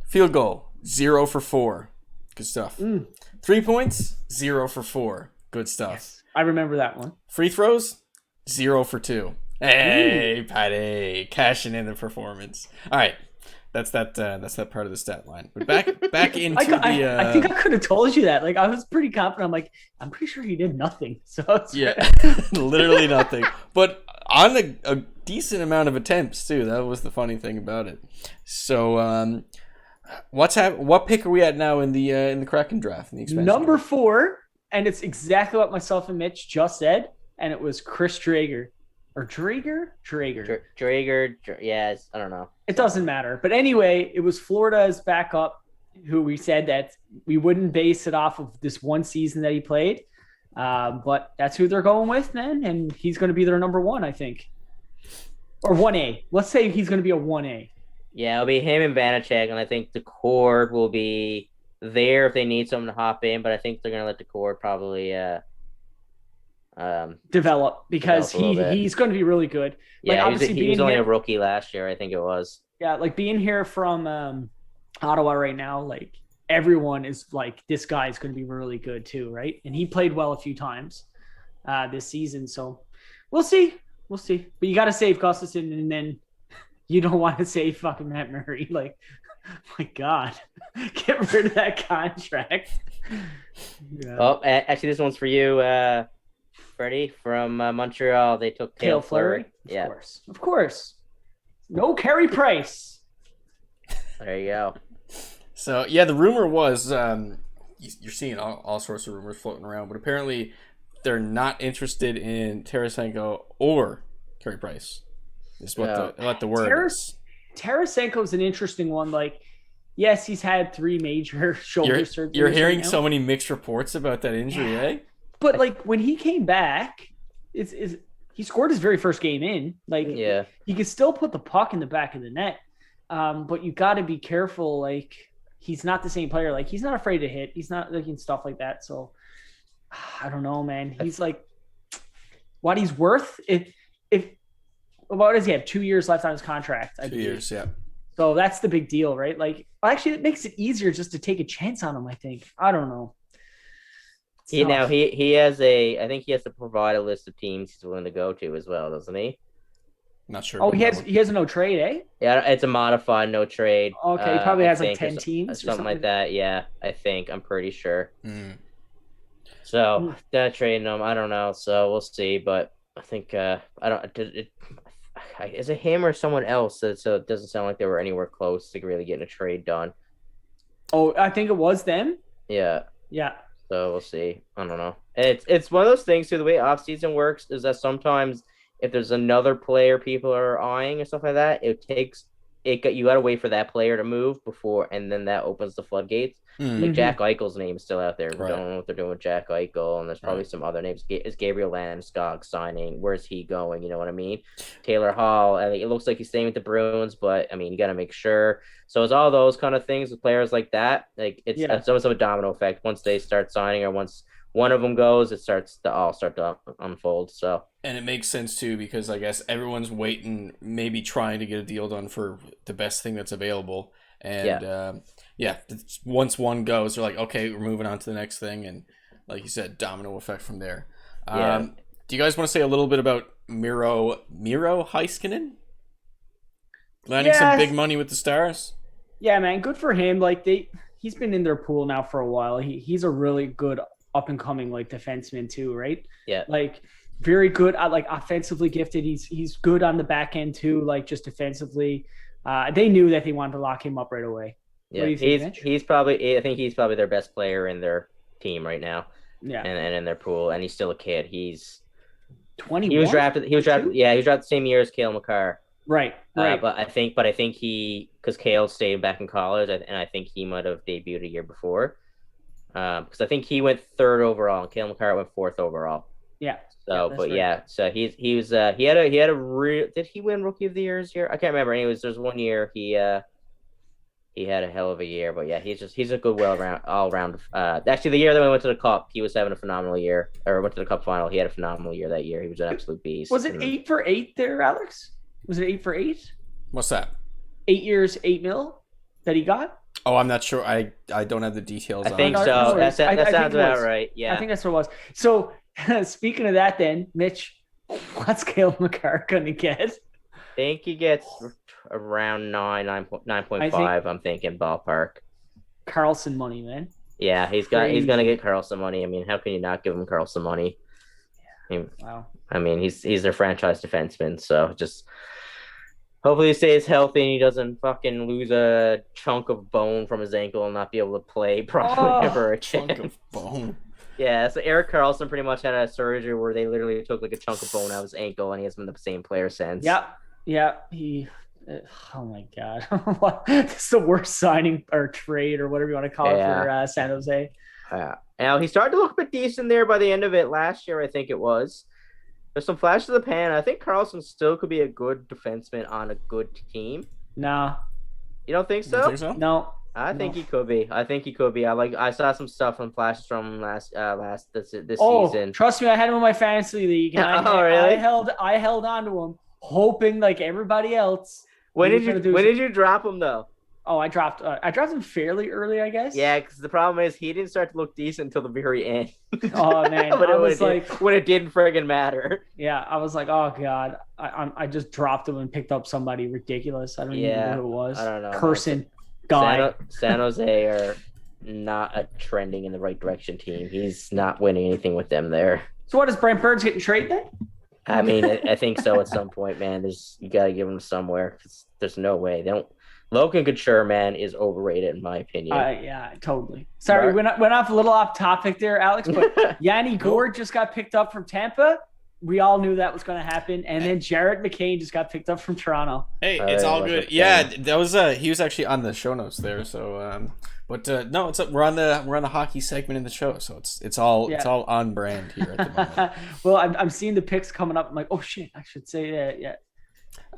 [SPEAKER 4] Field goal, 0 for 4. Good stuff. 3 points, 0 for 4. Good stuff. Yes,
[SPEAKER 5] I remember that one.
[SPEAKER 4] Free throws, 0 for 2. Hey, Patty, cashing in the performance. All right. That's that part of the stat line. But back into
[SPEAKER 5] I think I could have told you that. Like, I was pretty confident. I'm like, I'm pretty sure he did nothing. So
[SPEAKER 4] literally nothing. But on a decent amount of attempts too. That was the funny thing about it. So what pick are we at now in the Kraken draft, in the expansion
[SPEAKER 5] number
[SPEAKER 4] draft?
[SPEAKER 5] 4, and it's exactly what myself and Mitch just said, and it was Chris Drager. Or Drager?
[SPEAKER 6] Drager, yes, I don't know.
[SPEAKER 5] It doesn't matter. But anyway, it was Florida's backup, who we said that we wouldn't base it off of this one season that he played. But that's who they're going with, man. And he's going to be their number 1, I think. Or 1A. Let's say he's going to be a 1A.
[SPEAKER 6] Yeah, it'll be him and Vanacek, and I think the cord will be there if they need someone to hop in, but I think they're going to let the cord probably
[SPEAKER 5] develop, because he's going to be really good.
[SPEAKER 6] Yeah, like, he was only a rookie last year, I think it was.
[SPEAKER 5] Yeah, like being here from Ottawa right now, like everyone is like, this guy is going to be really good too, right? And he played well a few times this season, so we'll see. But you got to save Gustafsson, and then you don't want to save fucking Matt Murray. Like, my God, get rid of that contract.
[SPEAKER 6] Yeah. Oh, actually, this one's for you. Freddie from Montreal. They took Cale Fleury.
[SPEAKER 5] Yeah, of course. No Carey Price.
[SPEAKER 6] There you go.
[SPEAKER 4] So yeah, the rumor was you're seeing all sorts of rumors floating around, but apparently they're not interested in Tarasenko or Carey Price. Is what the word is.
[SPEAKER 5] Tarasenko's an interesting one. Like, yes, he's had 3 major shoulder surgeries.
[SPEAKER 4] You're hearing so many mixed reports about that injury, eh?
[SPEAKER 5] But like when he came back, he scored his very first game in. Like, he could still put the puck in the back of the net. But you got to be careful. Like, he's not the same player. Like, he's not afraid to hit. He's not looking stuff like that. So I don't know, man. He's like what he's worth. What does he have? 2 years left on his contract.
[SPEAKER 4] 2 years, yeah.
[SPEAKER 5] So that's the big deal, right? Like, actually, it makes it easier just to take a chance on him. I think. I don't know.
[SPEAKER 6] He has I think he has to provide a list of teams he's willing to go to as well, doesn't he?
[SPEAKER 4] Not sure.
[SPEAKER 5] Oh, he has a no trade, eh?
[SPEAKER 6] Yeah, it's a modified no trade.
[SPEAKER 5] Okay, he probably has like 10 teams or
[SPEAKER 6] something like that. Yeah, I'm pretty sure.
[SPEAKER 4] Mm.
[SPEAKER 6] So that trading him, I don't know. So we'll see, but I think is it him or someone else? So it doesn't sound like they were anywhere close to really getting a trade done.
[SPEAKER 5] Oh, I think it was them.
[SPEAKER 6] Yeah.
[SPEAKER 5] Yeah.
[SPEAKER 6] So we'll see. I don't know. It's one of those things too. The way off season works is that sometimes if there's another player people are eyeing and stuff like that, you got to wait for that player to move before, and then that opens the floodgates.
[SPEAKER 4] Mm-hmm.
[SPEAKER 6] Like Jack Eichel's name is still out there. We
[SPEAKER 4] Right.
[SPEAKER 6] don't know what they're doing with Jack Eichel, and there's probably some other names. Is Gabriel Landeskog signing? Where's he going? You know what I mean? Taylor Hall. I mean, it looks like he's staying with the Bruins, but I mean, you got to make sure. So it's all those kind of things with players like that. Like it's almost of a domino effect. Once they start signing, or once one of them goes, it starts to unfold. So.
[SPEAKER 4] And it makes sense too, because I guess everyone's waiting, maybe trying to get a deal done for the best thing that's available. And once one goes, they're like, okay, we're moving on to the next thing, and like you said, domino effect from there. Do you guys want to say a little bit about Miro Heiskanen landing some big money with the Stars?
[SPEAKER 5] Yeah, man, good for him. Like he's been in their pool now for a while. He's a really good up and coming like defenseman too, right?
[SPEAKER 6] Yeah,
[SPEAKER 5] like very good, like offensively gifted. He's good on the back end too, like just defensively. They knew that they wanted to lock him up right away.
[SPEAKER 6] Yeah, he's probably. I think he's probably their best player in their team right now.
[SPEAKER 5] Yeah,
[SPEAKER 6] and in their pool, and he's still a kid. He's
[SPEAKER 5] 21.
[SPEAKER 6] He was drafted. Yeah, he was drafted the same year as Cale Makar.
[SPEAKER 5] Right.
[SPEAKER 6] But I think because Cale stayed back in college, and I think he might have debuted a year before. Because I think he went 3rd overall, and Cale Makar went 4th overall.
[SPEAKER 5] Yeah.
[SPEAKER 6] So, so he had a real. Did he win Rookie of the Year this year? I can't remember. Anyways, there's one year he had a hell of a year, but yeah, he's a good all around. Actually, the year that we went to the Cup, he was having a phenomenal year. Or went to the Cup final, he had a phenomenal year that year. He was an absolute beast.
[SPEAKER 5] Was it 8 for 8 there, Alex? Was it 8 for 8?
[SPEAKER 4] What's that?
[SPEAKER 5] 8 years, $8 million that he got.
[SPEAKER 4] Oh, I'm not sure. I don't have the details.
[SPEAKER 6] I think so. That sounds about right. Yeah,
[SPEAKER 5] I think that's what it was. So speaking of that, then Mitch, what's Cale Makar gonna get?
[SPEAKER 6] I think he gets around 9.5. I'm thinking ballpark.
[SPEAKER 5] Carlson money, man.
[SPEAKER 6] Yeah, he's gonna get Carlson money. I mean, how can you not give him Carlson money?
[SPEAKER 5] Wow.
[SPEAKER 6] I mean, he's their franchise defenseman, so just hopefully he stays healthy and he doesn't fucking lose a chunk of bone from his ankle and not be able to play properly ever again.
[SPEAKER 4] Chunk of bone.
[SPEAKER 6] Yeah, so Erik Karlsson pretty much had a surgery where they literally took like a chunk of bone out of his ankle, and he hasn't been the same player since.
[SPEAKER 5] Yeah. He. Oh my God, this is the worst signing or trade or whatever you want to call it for San Jose.
[SPEAKER 6] Now he started to look a bit decent there by the end of it last year. I think it was. There's some flashes of the pan. I think Karlsson still could be a good defenseman on a good team.
[SPEAKER 5] No.
[SPEAKER 6] You don't think so?
[SPEAKER 4] You think so?
[SPEAKER 5] No.
[SPEAKER 6] I think he could be. I saw some stuff from flashes from this season.
[SPEAKER 5] Trust me, I had him in my fantasy league. And
[SPEAKER 6] really?
[SPEAKER 5] I held on to him, hoping like everybody else.
[SPEAKER 6] When did you drop him though?
[SPEAKER 5] Oh, I dropped him fairly early, I guess.
[SPEAKER 6] Yeah, because the problem is he didn't start to look decent until the very end.
[SPEAKER 5] Oh man,
[SPEAKER 6] when it didn't friggin' matter.
[SPEAKER 5] Yeah, I was like, oh God, I just dropped him and picked up somebody ridiculous. I don't even know who it was.
[SPEAKER 6] I don't know.
[SPEAKER 5] Person guy.
[SPEAKER 6] San Jose are not a trending in the right direction team. He's not winning anything with them there.
[SPEAKER 5] So what, is Brent Burns getting traded then?
[SPEAKER 6] I mean, I think so at some point, man. You got to give him somewhere. There's no way. They don't. Logan Couture, man, is overrated in my opinion.
[SPEAKER 5] Yeah, totally. Sorry, went off a little off topic there, Alex, but Yanni Gourde just got picked up from Tampa. We all knew that was going to happen. And then Jared McCain just got picked up from Toronto.
[SPEAKER 4] Hey, it's all good. Yeah, that was he was actually on the show notes there. So, no, we're on the hockey segment in the show, so it's all on brand here at the moment.
[SPEAKER 5] Well, I'm seeing the picks coming up. I'm like, oh shit, I should say that. Yeah.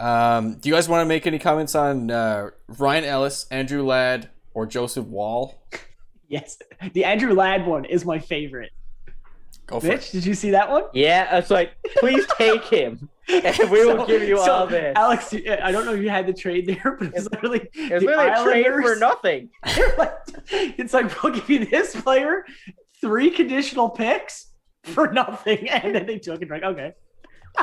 [SPEAKER 4] Do you guys want to make any comments on Ryan Ellis, Andrew Ladd, or Joseph Wall?
[SPEAKER 5] Yes, the Andrew Ladd one is my favorite.
[SPEAKER 4] Go for
[SPEAKER 5] Mitch,
[SPEAKER 4] it.
[SPEAKER 5] did you see that one?
[SPEAKER 6] Yeah, it's like, please take him, and we will give you all this.
[SPEAKER 5] Alex, I don't know if you had the trade there, but it's literally
[SPEAKER 6] a trade for nothing.
[SPEAKER 5] It's like, we'll give you this player, 3 conditional picks for nothing, and then they took it. Like, okay.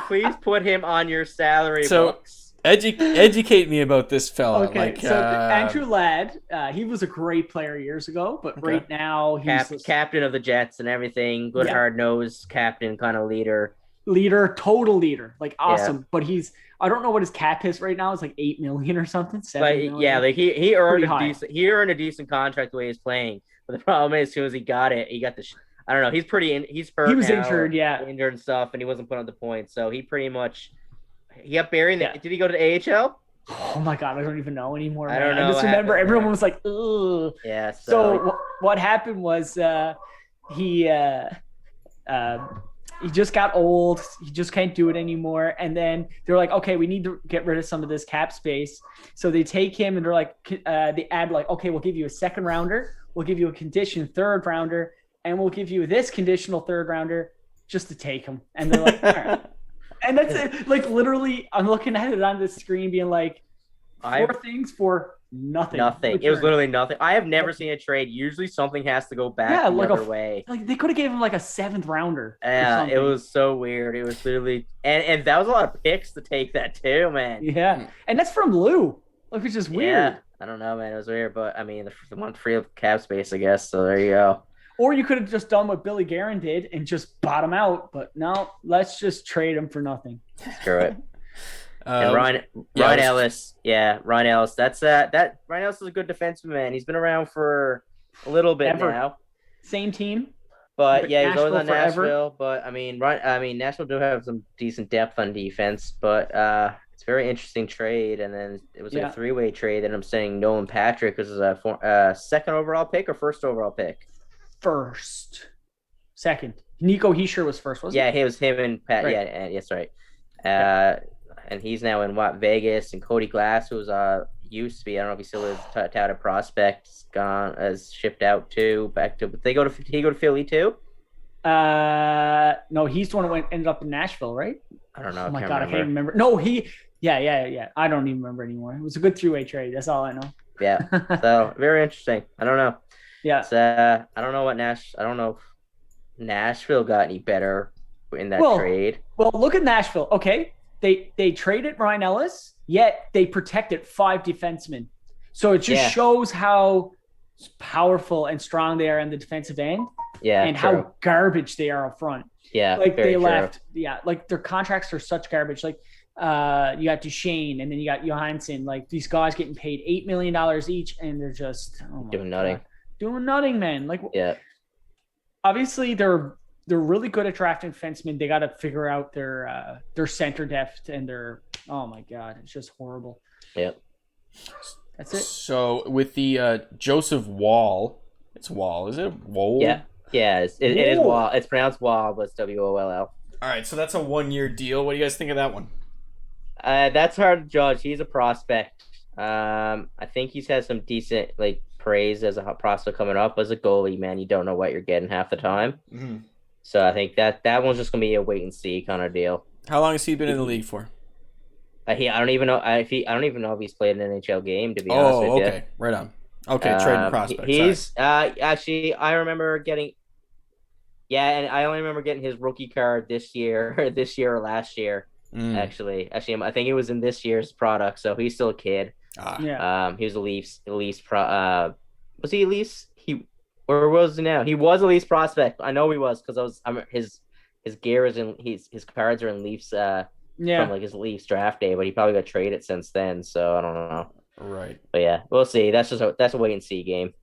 [SPEAKER 6] Please put him on your salary books.
[SPEAKER 4] Educate me about this fella.
[SPEAKER 5] Okay, so Andrew Ladd, he was a great player years ago, but right now he's
[SPEAKER 6] captain of the Jets and everything. Good, hard-nosed captain, kind of leader,
[SPEAKER 5] total leader, like awesome. Yeah. But I don't know what his cap is right now. It's like $8 million or something. $7 million.
[SPEAKER 6] Yeah, like he earned a decent contract the way he's playing. But the problem is, as soon as he got it, he got the. I don't know. He's hurt.
[SPEAKER 5] He was
[SPEAKER 6] now,
[SPEAKER 5] injured,
[SPEAKER 6] injured and stuff, and he wasn't put on the points. So he pretty much. He got buried. Did he go to the AHL?
[SPEAKER 5] Oh my god, I don't even know anymore.
[SPEAKER 6] I don't know.
[SPEAKER 5] I just remember everyone was like, ugh.
[SPEAKER 6] Yeah.
[SPEAKER 5] So what happened was he just got old. He just can't do it anymore. And then they're like, okay, we need to get rid of some of this cap space. So they take him and they're like, they add like, okay, we'll give you a 2nd rounder, we'll give you a conditioned 3rd rounder, and we'll give you this conditional 3rd rounder just to take him. And they're like, all right. And that's it. Like, literally, I'm looking at it on the screen being like, 4 things for nothing.
[SPEAKER 6] Nothing. It was literally nothing. I have never seen a trade. Usually something has to go back the other way.
[SPEAKER 5] Like, they could have gave him like a 7th rounder.
[SPEAKER 6] Yeah, it was so weird. It was literally and that was a lot of picks to take that too, man.
[SPEAKER 5] Yeah. And that's from Lou. Like, which is weird.
[SPEAKER 6] Yeah. I don't know, man. It was weird, but I mean, the one free of cap space, I guess. So there you go.
[SPEAKER 5] Or you could have just done what Billy Guerin did and just bought him out. But no, let's just trade him for nothing.
[SPEAKER 6] Screw it. And Ryan Ellis. Yeah, Ryan Ellis. That's that Ryan Ellis is a good defenseman, man. He's been around for a little bit now.
[SPEAKER 5] Same team.
[SPEAKER 6] But yeah, he's always on Nashville. But I mean, Nashville do have some decent depth on defense. But it's a very interesting trade. And then it was like a 3-way trade. And I'm saying Nolan Patrick was a 2nd overall pick or 1st overall pick.
[SPEAKER 5] 2nd. Nico Hischier was 1st, wasn't he?
[SPEAKER 6] Yeah, it was him and Pat. Right. Yeah, that's right. And he's now in Vegas, and Cody Glass, who's used to be, I don't know if he still is touted prospect, has shipped out too. Did he go to Philly too?
[SPEAKER 5] No, he's the one who ended up in Nashville, right?
[SPEAKER 6] I don't know.
[SPEAKER 5] Oh my god, I can't remember. No, yeah. I don't even remember anymore. It was a good 3-way trade. That's all I know.
[SPEAKER 6] Yeah. So very interesting. I don't know.
[SPEAKER 5] Yeah.
[SPEAKER 6] I don't know I don't know if Nashville got any better in that trade.
[SPEAKER 5] Well, look at Nashville. Okay. They traded Ryan Ellis, yet they protected 5 defensemen. So it just shows how powerful and strong they are in the defensive end.
[SPEAKER 6] Yeah.
[SPEAKER 5] And how garbage they are up front.
[SPEAKER 6] Yeah.
[SPEAKER 5] Like they left. Yeah. Like their contracts are such garbage. Like you got Duchesne and then you got Johansson. Like these guys getting paid $8 million each, and they're just
[SPEAKER 6] doing nothing.
[SPEAKER 5] Doing nothing, man. Like, obviously they're really good at drafting defensemen. They got to figure out their center depth and oh my god, it's just horrible.
[SPEAKER 6] Yep.
[SPEAKER 5] That's it.
[SPEAKER 4] So with the Joseph Wall, it's Wall, is it? Wall?
[SPEAKER 6] Yeah. Yeah, it is Wall. It's pronounced Wall, but it's WOLL.
[SPEAKER 4] All right, so that's a 1-year deal. What do you guys think of that one?
[SPEAKER 6] That's hard to judge. He's a prospect. I think he's had some decent praise as a prospect coming up. As a goalie, man, you don't know what you're getting half the time.
[SPEAKER 4] Mm-hmm.
[SPEAKER 6] So I think that one's just gonna be a wait and see kind of deal.
[SPEAKER 4] How long has he been in the league for?
[SPEAKER 6] I don't even know if he's played an NHL game, to be honest with you.
[SPEAKER 4] Oh, okay, right on. Okay, trading prospect.
[SPEAKER 6] He's actually I remember getting. Yeah, and I only remember getting his rookie card this year or last year. Actually, I think it was in this year's product. So he's still a kid. He was a Leafs. Was he a Leafs? Or was he now? He was a Leafs prospect. I know he was because his his gear is in his cards are in Leafs from like his Leafs draft day, but he probably got traded since then. So I don't know.
[SPEAKER 4] Right.
[SPEAKER 6] But yeah, we'll see. That's a wait and see game.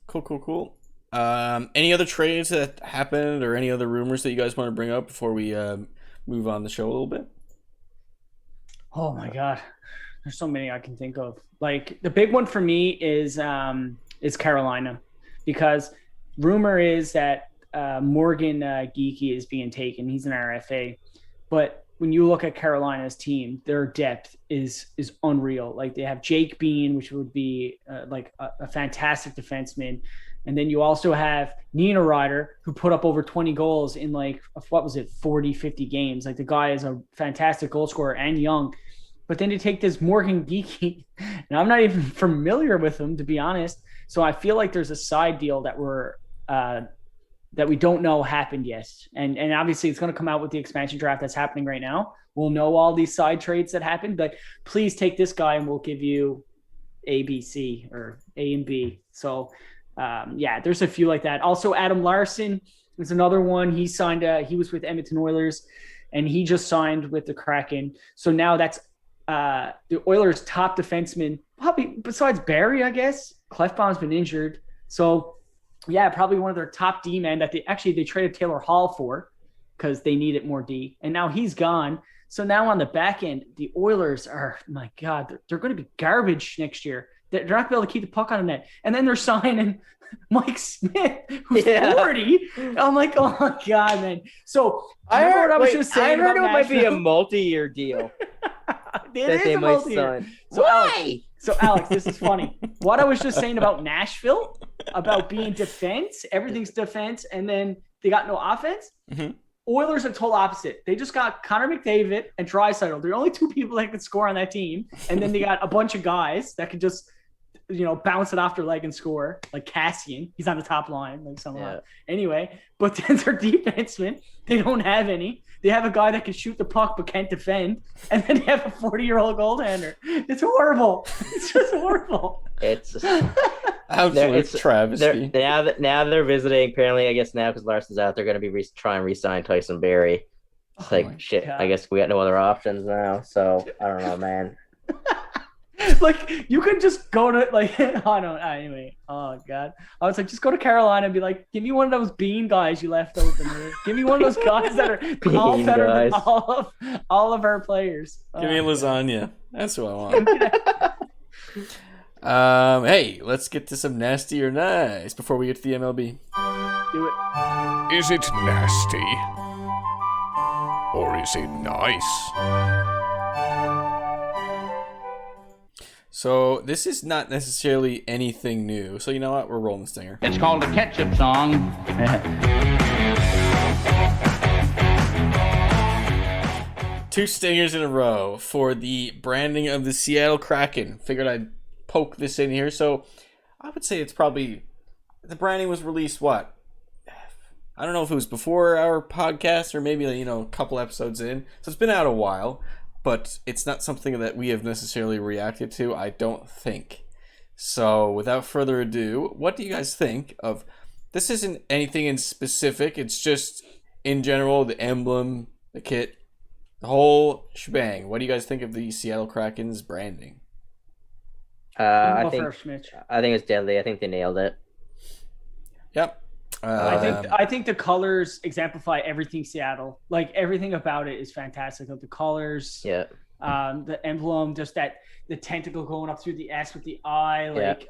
[SPEAKER 4] Cool. Any other trades that happened or any other rumors that you guys want to bring up before we move on the show a little bit?
[SPEAKER 5] Oh my God. There's so many I can think of. Like the big one for me is Carolina, because rumor is that Morgan Geekie is being taken. He's an RFA, but when you look at Carolina's team, their depth is unreal. Like they have Jake Bean, which would be like a fantastic defenseman. And then you also have Nina Ryder, who put up over 20 goals in 40, 50 games. Like the guy is a fantastic goal scorer and young. But then to take this Morgan Geekie, and I'm not even familiar with him, to be honest. So I feel like there's a side deal that that we don't know happened yet. And obviously it's going to come out with the expansion draft that's happening right now. We'll know all these side trades that happened, but please take this guy and we'll give you A, B, C, or A and B. So there's a few like that. Also, Adam Larson is another one. He signed he was with Edmonton Oilers, and he just signed with the Kraken. So now that's the Oilers' top defenseman, probably besides Barry, I guess. Clefbaum's been injured. So, yeah, probably one of their top D men that they traded Taylor Hall for because they needed more D. And now he's gone. So now on the back end, the Oilers are, my God, they're going to be garbage next year. They're not going to be able to keep the puck on the net. And then they're signing Mike Smith, who's 40. I'm like, oh, my God, man. So I heard
[SPEAKER 6] it might be a multi-year deal.
[SPEAKER 5] It is a multi-year. So Alex, this is funny. What I was just saying about Nashville, about being defense, everything's defense, and then they got no offense. Mm-hmm. Oilers are total opposite. They just got Connor McDavid and Draisaitl. They're only two people that can score on that team, and then they got a bunch of guys that can just, bounce it off their leg and score, like Cassian. He's on the top line, like somehow. Anyway, but then their defensemen, they don't have any. They have a guy that can shoot the puck but can't defend, and then they have a 40-year-old goaltender. It's horrible. It's just horrible.
[SPEAKER 6] It's
[SPEAKER 4] absolute travesty.
[SPEAKER 6] Now they're visiting. Apparently, I guess now because Larson's out, they're going to be trying to re-sign Tyson Barrie. It's like shit. God. I guess we got no other options now. So I don't know, man.
[SPEAKER 5] Like you could just go to anyway. Oh God, I was like, just go to Carolina and be like, give me one of those Bean guys you left open here. Give me one of those guys that are all better than all of our players.
[SPEAKER 4] Give me a lasagna. That's what I want. Hey, let's get to some nasty or nice before we get to the MLB.
[SPEAKER 5] Do it.
[SPEAKER 11] Is it nasty or is it nice?
[SPEAKER 4] So this is not necessarily anything new. So you know what? We're rolling the stinger.
[SPEAKER 12] It's called a ketchup song.
[SPEAKER 4] 2 stingers in a row for the branding of the Seattle Kraken. Figured I'd poke this in here. So I would say it's probably, the branding was released, what? I don't know if it was before our podcast or maybe, a couple episodes in. So it's been out a while. But it's not something that we have necessarily reacted to, I don't think. So, without further ado, what do you guys think of... This isn't anything in specific, it's just, in general, the emblem, the kit, the whole shebang. What do you guys think of the Seattle Kraken's branding?
[SPEAKER 6] I think it's deadly. I think they nailed it.
[SPEAKER 4] Yep.
[SPEAKER 5] I think the colors exemplify everything Seattle. Like everything about it is fantastic. Like the colors, the emblem, just the tentacle going up through the S with the eye. Like,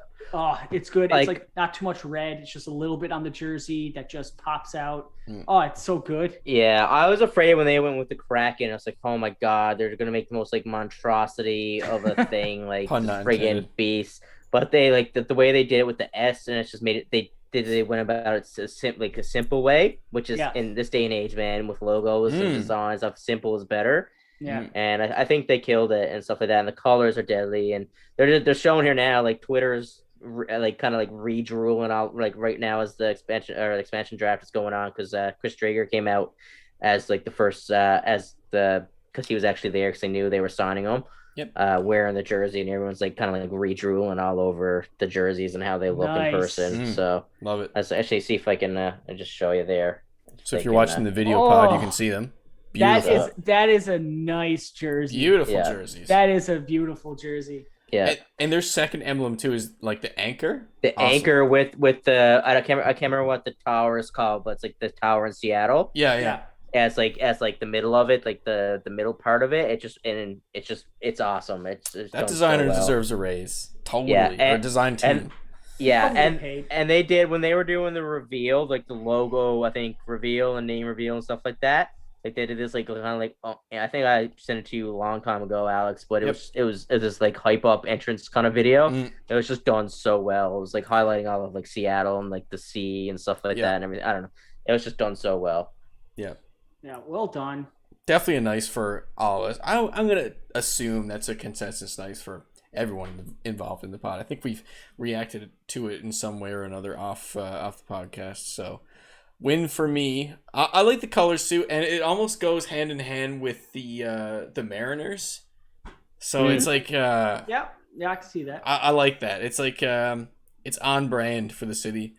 [SPEAKER 5] it's good. It's like not too much red. It's just a little bit on the jersey that just pops out. Oh, it's so good.
[SPEAKER 6] Yeah, I was afraid when they went with the Kraken. I was like, oh my God, they're gonna make the most monstrosity of a thing, like friggin' beast. But they the way they did it with the S, and it's just made it. They went about it a simple way, which is in this day and age, man, with logos and designs, stuff simple is better.
[SPEAKER 5] Yeah,
[SPEAKER 6] and I think they killed it and stuff like that. And the colors are deadly, and they're showing here now. Like Twitter's kind of re-drooling out right now as the expansion draft is going on because Chris Drager came out as the first because he was actually there because they knew they were signing him.
[SPEAKER 4] Yep.
[SPEAKER 6] Wearing the jersey, and everyone's re-drooling all over the jerseys and how they look in person. So
[SPEAKER 4] love it.
[SPEAKER 6] Let's actually see if I can just show you there.
[SPEAKER 4] So if you're watching the video pod, you can see them.
[SPEAKER 5] Beautiful. That is a nice jersey.
[SPEAKER 4] Beautiful jerseys.
[SPEAKER 5] That is a beautiful jersey.
[SPEAKER 6] Yeah,
[SPEAKER 4] and their second emblem too is like the anchor.
[SPEAKER 6] The anchor with the I can't remember what the tower is called, but it's like the tower in Seattle.
[SPEAKER 4] Yeah.
[SPEAKER 6] As like the middle of it, like the middle part of it. It's awesome. It's
[SPEAKER 4] that designer deserves a raise. Totally.
[SPEAKER 6] Yeah,
[SPEAKER 4] or design team.
[SPEAKER 6] And they did when they were doing the reveal, like the logo, I think reveal and name reveal and stuff like that. Like they did this like kind of like I think I sent it to you a long time ago, Alex. But it was this like hype up entrance kind of video. It was just done so well. It was like highlighting all of like Seattle and like the sea and stuff like that and everything. I don't know. It was just done so well.
[SPEAKER 4] Yeah.
[SPEAKER 5] Yeah. Well done.
[SPEAKER 4] Definitely a nice for all of us. I'm gonna assume that's a consensus nice for everyone involved in the pod. I think we've reacted to it in some way or another off the podcast. So. Win for me. I like the colors too, and it almost goes hand in hand with the Mariners. So it's like
[SPEAKER 5] yeah, I can see that.
[SPEAKER 4] I like that. It's like it's on brand for the city,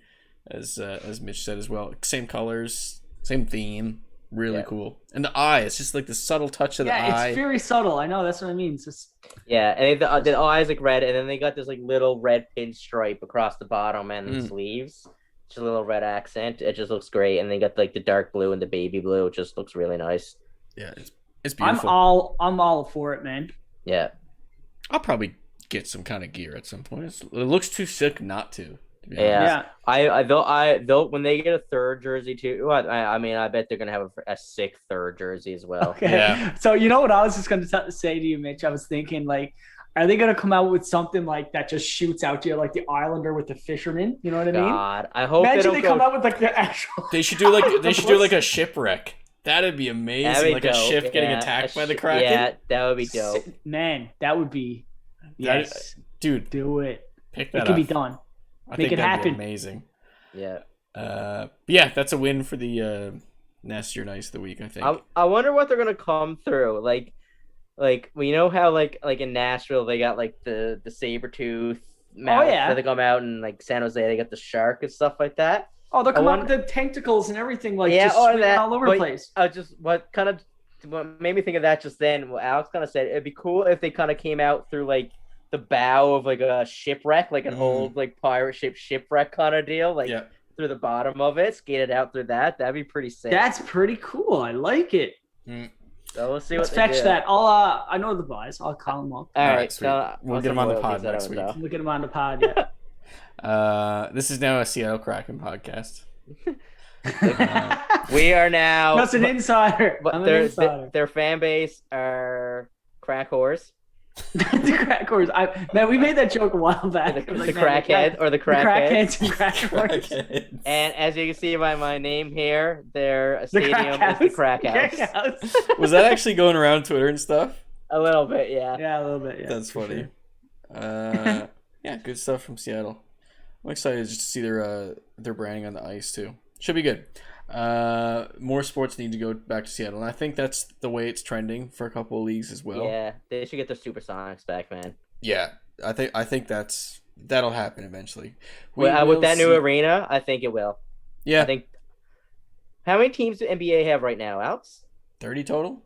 [SPEAKER 4] as Mitch said as well. Same colors, same theme, really cool. And the eye, it's just like the subtle touch of the eye.
[SPEAKER 5] Yeah, it's very subtle. I know, that's what I mean. It's just...
[SPEAKER 6] Yeah, and the eyes like red, and then they got this like little red pinstripe across the bottom and the sleeves. Just a little red accent. It just looks great, and they got like the dark blue and the baby blue. It just looks really nice.
[SPEAKER 4] Yeah, it's beautiful.
[SPEAKER 5] I'm all for it, man.
[SPEAKER 6] Yeah,
[SPEAKER 4] I'll probably get some kind of gear at some point. It looks too sick not to.
[SPEAKER 6] Yeah. They'll when they get a third jersey too. I mean, I bet they're gonna have a sick third jersey as well.
[SPEAKER 5] Okay.
[SPEAKER 4] Yeah.
[SPEAKER 5] So you know what I was just gonna say to you, Mitch? I was thinking like. Are they going to come out with something like that just shoots out to you like the Islander with the fisherman? You know what I mean?
[SPEAKER 6] God, I hope
[SPEAKER 5] Imagine they come out with like the actual.
[SPEAKER 4] They should do like a shipwreck. That'd be amazing. Like dope. A ship getting attacked by the Kraken.
[SPEAKER 6] Yeah, that would be dope.
[SPEAKER 5] Man, that would be. Yes,
[SPEAKER 4] dude,
[SPEAKER 5] do it.
[SPEAKER 4] Pick that
[SPEAKER 5] up. It can be done. Make it happen.
[SPEAKER 4] Amazing.
[SPEAKER 6] Yeah.
[SPEAKER 4] Yeah, that's a win for the Nastier Nice of the week. I think.
[SPEAKER 6] I wonder what they're gonna come through like we know how like in Nashville they got like the saber tooth mouth that they come out, and like San Jose they got the shark and stuff like that.
[SPEAKER 5] Oh, they'll come out with the tentacles and everything just all over the place.
[SPEAKER 6] What made me think of that just then, what Alex kind of said, it'd be cool if they kind of came out through like the bow of like a shipwreck, like an old like pirate shipwreck kind of deal, like through the bottom of it, skated out through that. That'd be pretty sick.
[SPEAKER 5] That's pretty cool. I like it.
[SPEAKER 6] So we'll see.
[SPEAKER 5] Let's fetch that. I know the guys. I'll call them up.
[SPEAKER 6] All right,
[SPEAKER 4] so we'll get them on the pod next week.
[SPEAKER 5] We'll get them on the pod. Yeah.
[SPEAKER 4] This is now a Seattle Kraken podcast.
[SPEAKER 6] We are now.
[SPEAKER 5] That's an insider.
[SPEAKER 6] But their fan base are crack whores.
[SPEAKER 5] The crack whores. Man, we made that joke a while back.
[SPEAKER 6] The crackhead or the crackheads.
[SPEAKER 5] The crackheads and crack whores.
[SPEAKER 6] And as you can see by my name here, their stadium is the Crack House.
[SPEAKER 4] Was that actually going around Twitter and stuff?
[SPEAKER 6] A little bit, yeah.
[SPEAKER 5] Yeah, a little bit, yeah.
[SPEAKER 4] That's funny. Yeah, good stuff from Seattle. I'm excited just to see their branding on the ice too. Should be good. More sports need to go back to Seattle, and I think that's the way it's trending for a couple of leagues as well.
[SPEAKER 6] Yeah, they should get their Supersonics back, man.
[SPEAKER 4] Yeah, I think that'll happen eventually.
[SPEAKER 6] With that new arena, I think it will.
[SPEAKER 4] Yeah.
[SPEAKER 6] I think. How many teams do NBA have right now, Alex?
[SPEAKER 4] 30 total.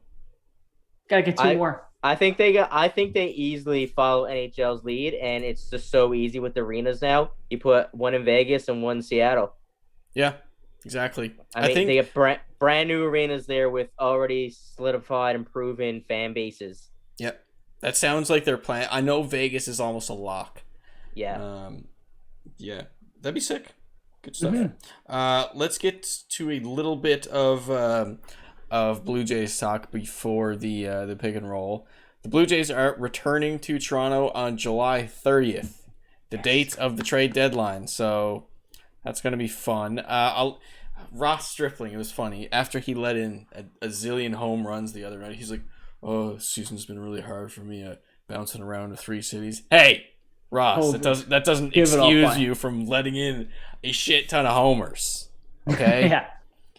[SPEAKER 5] Gotta get two more.
[SPEAKER 6] I think they easily follow NHL's lead, and it's just so easy with the arenas now. You put one in Vegas and one in Seattle.
[SPEAKER 4] Yeah. Exactly.
[SPEAKER 6] I think they get brand new arenas there with already solidified and proven fan bases.
[SPEAKER 4] Yep. That sounds like their plan. I know Vegas is almost a lock.
[SPEAKER 6] Yeah.
[SPEAKER 4] Yeah. That'd be sick. Good stuff. Mm-hmm. Let's get to a little bit of Blue Jays talk before the pick and roll. The Blue Jays are returning to Toronto on July 30th, the date of the trade deadline. So that's going to be fun. Ross Stripling, it was funny. After he let in a zillion home runs the other night, he's like, "Oh, this season's been really hard for me, bouncing around to 3 cities." Hey, Ross, that doesn't excuse you from letting in a shit ton of homers. Okay?
[SPEAKER 5] Yeah.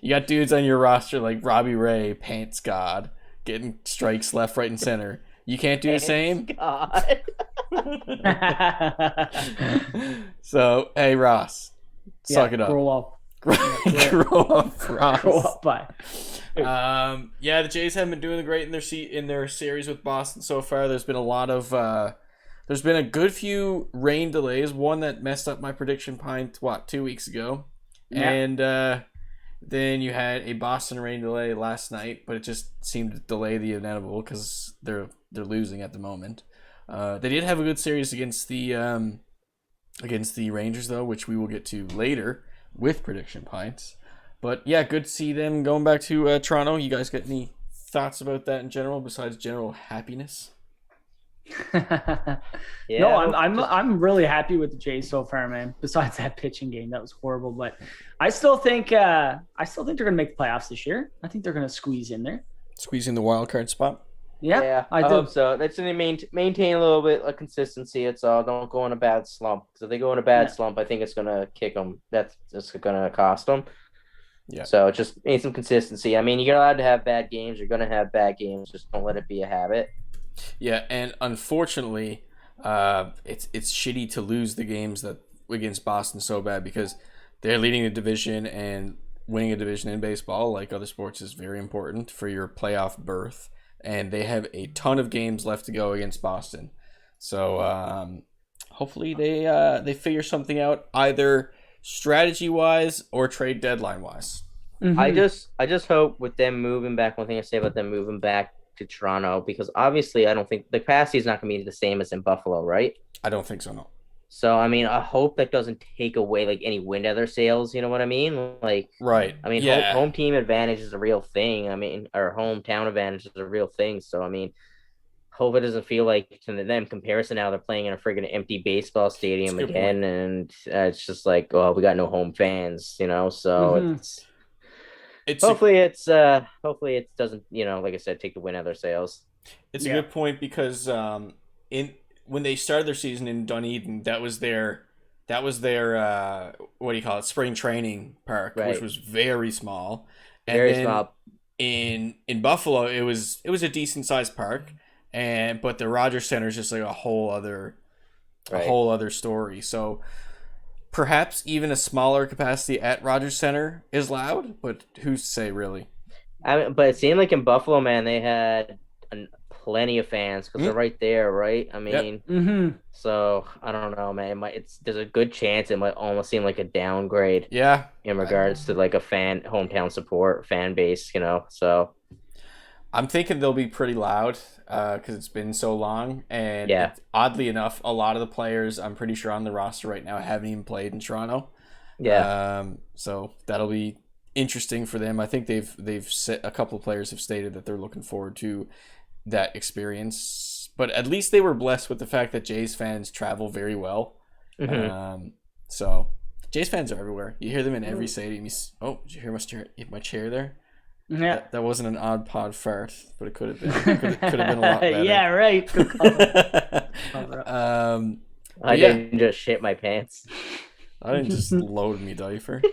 [SPEAKER 4] You got dudes on your roster like Robbie Ray, Pants God, getting strikes left, right, and center. You can't do the same?
[SPEAKER 6] God.
[SPEAKER 4] So, hey, Ross. Suck it up.
[SPEAKER 5] Grow up.
[SPEAKER 4] Grow up, Frost.
[SPEAKER 5] Grow up by.
[SPEAKER 4] The Jays haven't been doing great in their series with Boston so far. There's been a lot of there's been a good few rain delays. One that messed up my prediction pint 2 weeks ago, and then you had a Boston rain delay last night, but it just seemed to delay the inevitable because they're losing at the moment. They did have a good series against the Rangers though, which we will get to later with prediction pints. But yeah, good to see them going back to Toronto. You guys got any thoughts about that in general besides general happiness?
[SPEAKER 5] No, I'm really happy with the Jays so far, man. Besides that pitching game, that was horrible, but I still think they're going to make the playoffs this year. I think they're going to squeeze in
[SPEAKER 4] the wild card spot.
[SPEAKER 5] Yeah,
[SPEAKER 6] I hope so. That's going to maintain a little bit of consistency. It's all. Don't go in a bad slump. Because if they go in a bad slump, I think it's going to kick them. That's going to cost them. Yeah. So just need some consistency. I mean, you're allowed to have bad games. You're going to have bad games. Just don't let it be a habit.
[SPEAKER 4] Yeah, and unfortunately, it's shitty to lose the games that against Boston so bad because they're leading the division, and winning a division in baseball, like other sports, is very important for your playoff berth. And they have a ton of games left to go against Boston. So hopefully they figure something out, either strategy-wise or trade deadline-wise.
[SPEAKER 5] Mm-hmm.
[SPEAKER 6] I just hope with them moving back, one thing I say about them moving back to Toronto, because obviously I don't think the capacity is not going to be the same as in Buffalo, right?
[SPEAKER 4] I don't think so, no.
[SPEAKER 6] So, I mean, I hope that doesn't take away, like, any wind out of their sails, you know what I mean? Like,
[SPEAKER 4] right.
[SPEAKER 6] I mean, home team advantage is a real thing. I mean, our hometown advantage is a real thing. So, I mean, hope it doesn't feel like, to them, comparison now, they're playing in a friggin' empty baseball stadium again, and it's just like, oh, we got no home fans, you know? So, hopefully it doesn't, you know, like I said, take the wind out of their sails.
[SPEAKER 4] It's a good point because when they started their season in Dunedin, that was their what do you call it, spring training park, which was very small. And small. In Buffalo, it was a decent sized park, but the Rogers Center is just like a whole other story. So perhaps even a smaller capacity at Rogers Center is loud, but who's to say, really?
[SPEAKER 6] But it seemed like in Buffalo, man, they had plenty of fans because they're right there, right? I mean, so I don't know, man. There's a good chance it might almost seem like a downgrade.
[SPEAKER 4] Yeah,
[SPEAKER 6] in regards to like a hometown support fan base, you know. So
[SPEAKER 4] I'm thinking they'll be pretty loud because it's been so long, and oddly enough, a lot of the players I'm pretty sure on the roster right now haven't even played in Toronto.
[SPEAKER 6] Yeah.
[SPEAKER 4] So that'll be interesting for them. I think a couple of players have stated that they're looking forward to that experience, but at least they were blessed with the fact that Jays fans travel very well. So Jays fans are everywhere. You hear them in every stadium. Did you hear my chair there?
[SPEAKER 5] Yeah,
[SPEAKER 4] that wasn't an odd pod fart, but it could have been. Could have been a lot better.
[SPEAKER 5] Yeah, right.
[SPEAKER 6] I didn't just shit my pants.
[SPEAKER 4] I didn't just load me diaper.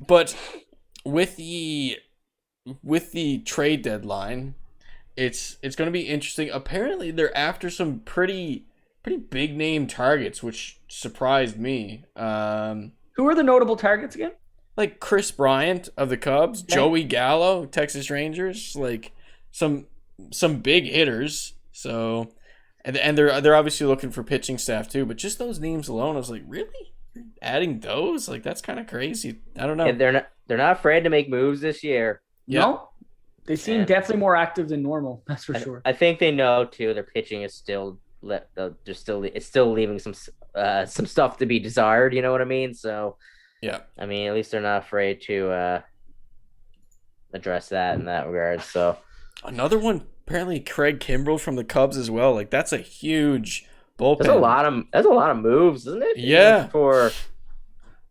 [SPEAKER 4] But with the trade deadline, it's going to be interesting. Apparently, they're after some pretty big name targets, which surprised me.
[SPEAKER 5] Who are the notable targets again?
[SPEAKER 4] Like Chris Bryant of the Cubs, Joey Gallo, Texas Rangers, like some big hitters. So, and they're obviously looking for pitching staff too. But just those names alone, I was like, really? You're adding those? Like, that's kind of crazy. I don't know.
[SPEAKER 6] And they're not afraid to make moves this year.
[SPEAKER 4] Yeah.
[SPEAKER 5] No, they seem definitely more active than normal. That's for sure.
[SPEAKER 6] I think they know too. Their pitching is still it's still leaving some stuff to be desired. You know what I mean? So
[SPEAKER 4] yeah.
[SPEAKER 6] I mean, at least they're not afraid to address that in that regard. So
[SPEAKER 4] another one, apparently Craig Kimbrell from the Cubs as well. Like, that's a huge bullpen.
[SPEAKER 6] That's a lot of moves, isn't it?
[SPEAKER 4] Yeah.
[SPEAKER 6] For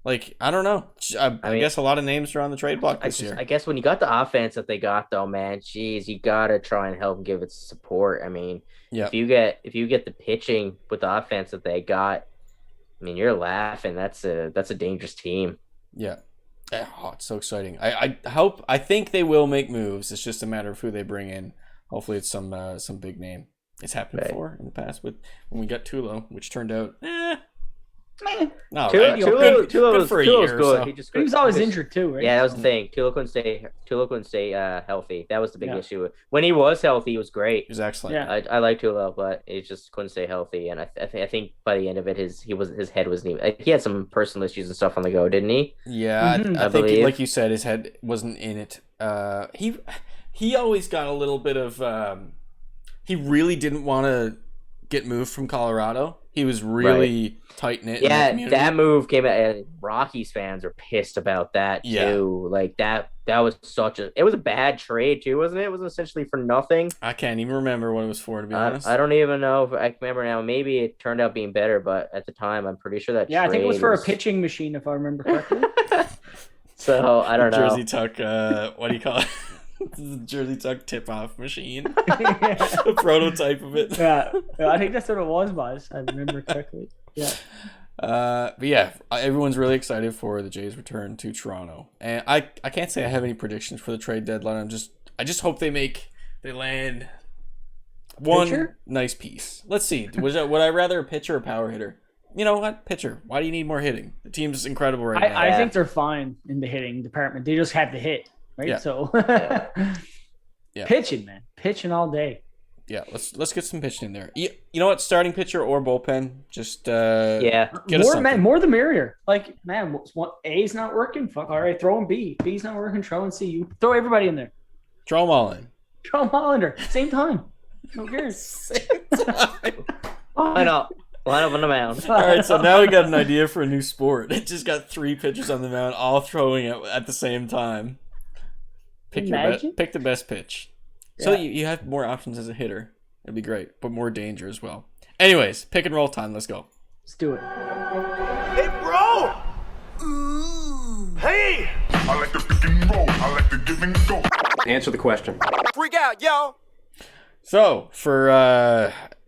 [SPEAKER 4] like, I don't know. I guess a lot of names are on the trade block this year.
[SPEAKER 6] I guess when you got the offense that they got, though, man, geez, you gotta try and help give it support. I mean, if you get the pitching with the offense that they got, I mean, you're laughing. That's a dangerous team.
[SPEAKER 4] Yeah. Oh, it's so exciting. I think they will make moves. It's just a matter of who they bring in. Hopefully, it's some big name. It's happened before in the past when we got Tulo, which turned out No,
[SPEAKER 6] Tulo's
[SPEAKER 4] for a year.
[SPEAKER 6] Good.
[SPEAKER 4] So.
[SPEAKER 5] He was always injured too, right?
[SPEAKER 6] Yeah, that was the thing. Tulo couldn't stay healthy. That was the big issue. When he was healthy, he was great.
[SPEAKER 4] He was excellent.
[SPEAKER 5] Yeah.
[SPEAKER 6] I like Tulo, but he just couldn't stay healthy. And I think by the end of it, his head wasn't even. He had some personal issues and stuff on the go, didn't he?
[SPEAKER 4] Yeah, I think, like you said, his head wasn't in it. He always got a little bit of. He really didn't want to get moved from Colorado. He was really tight-knit.
[SPEAKER 6] Yeah, that move came out. Rockies fans are pissed about that too.
[SPEAKER 4] Yeah.
[SPEAKER 6] Like that was it was a bad trade too, wasn't it? It was essentially for nothing.
[SPEAKER 4] I can't even remember what it was for, to be honest.
[SPEAKER 6] I don't even know if I remember now. Maybe it turned out being better, but at the time, I'm pretty sure that.
[SPEAKER 5] Yeah, I think it was for a pitching machine, if I remember correctly.
[SPEAKER 6] So I don't know.
[SPEAKER 4] Jersey Tuck. What do you call it? The Jersey Tuck tip-off machine. The prototype of it.
[SPEAKER 5] Yeah, I think that's what it was, boss. I remember correctly. Yeah.
[SPEAKER 4] But yeah, everyone's really excited for the Jays' return to Toronto, and I can't say I have any predictions for the trade deadline. I just hope they land one nice piece. Let's see. Would I rather a pitcher or a power hitter? You know what? Pitcher. Why do you need more hitting? The team's incredible right now.
[SPEAKER 5] I think they're fine in the hitting department. They just have to hit. Right,
[SPEAKER 4] yeah.
[SPEAKER 5] So
[SPEAKER 4] yeah.
[SPEAKER 5] Pitching, man, pitching all day.
[SPEAKER 4] Yeah, let's get some pitching in there. You know what? Starting pitcher or bullpen, just
[SPEAKER 5] get more the merrier. Like, man, A's not working. Fuck, all right, throw in B. B's not working. Throw in C. You throw everybody in there.
[SPEAKER 4] Throw them all in.
[SPEAKER 5] Throw them all in there. Same time. Who cares?
[SPEAKER 4] Same time.
[SPEAKER 6] Why not? Line up on the mound.
[SPEAKER 4] All right, so now we got an idea for a new sport. It just got 3 pitchers on the mound, all throwing it at the same time. Pick the best pitch. Yeah. So you have more options as a hitter. It'd be great, but more danger as well. Anyways, pick and roll time. Let's go.
[SPEAKER 5] Let's do it.
[SPEAKER 13] Hey, bro! Ooh. Hey!
[SPEAKER 7] I like the pick and roll. I like the give and go.
[SPEAKER 1] Answer the question.
[SPEAKER 13] Freak out, yo!
[SPEAKER 4] So, for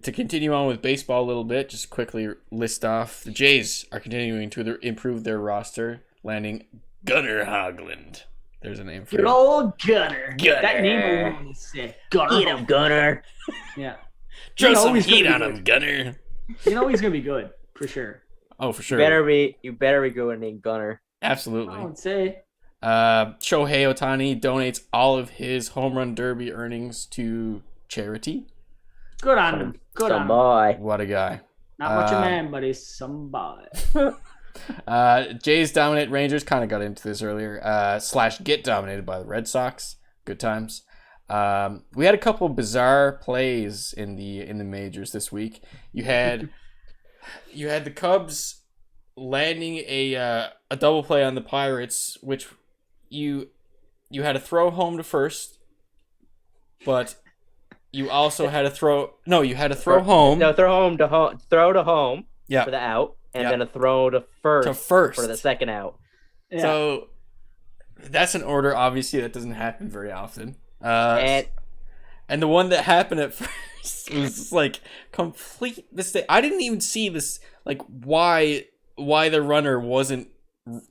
[SPEAKER 4] to continue on with baseball a little bit, just quickly list off, the Jays are continuing to improve their roster, landing Gunnar Hoglund. There's a name for it.
[SPEAKER 5] Good old Gunnar. That name alone is sick. Gunnar.
[SPEAKER 6] Eat him, Gunnar.
[SPEAKER 5] Yeah.
[SPEAKER 4] Throw some heat on him, Gunnar.
[SPEAKER 5] You know he's gonna be good for sure.
[SPEAKER 4] Oh, for sure.
[SPEAKER 6] You better be going named Gunnar.
[SPEAKER 4] Absolutely.
[SPEAKER 5] I would say.
[SPEAKER 4] Shohei Ohtani donates all of his home run derby earnings to charity.
[SPEAKER 5] Good on him. Good on him.
[SPEAKER 4] What a guy.
[SPEAKER 5] Not much a man, but he's somebody.
[SPEAKER 4] Jays dominate Rangers. Kind of got into this earlier. / get dominated by the Red Sox. Good times. We had a couple bizarre plays in the majors this week. You had the Cubs landing a double play on the Pirates, which you had to throw home to first, but you also had to throw. No, you had to throw home.
[SPEAKER 6] No, throw to home.
[SPEAKER 4] Yeah.
[SPEAKER 6] For the out. And then a throw to first for the second out.
[SPEAKER 4] Yeah. So that's an order, obviously, that doesn't happen very often. And the one that happened at first was like complete mistake. I didn't even see this, like why the runner wasn't.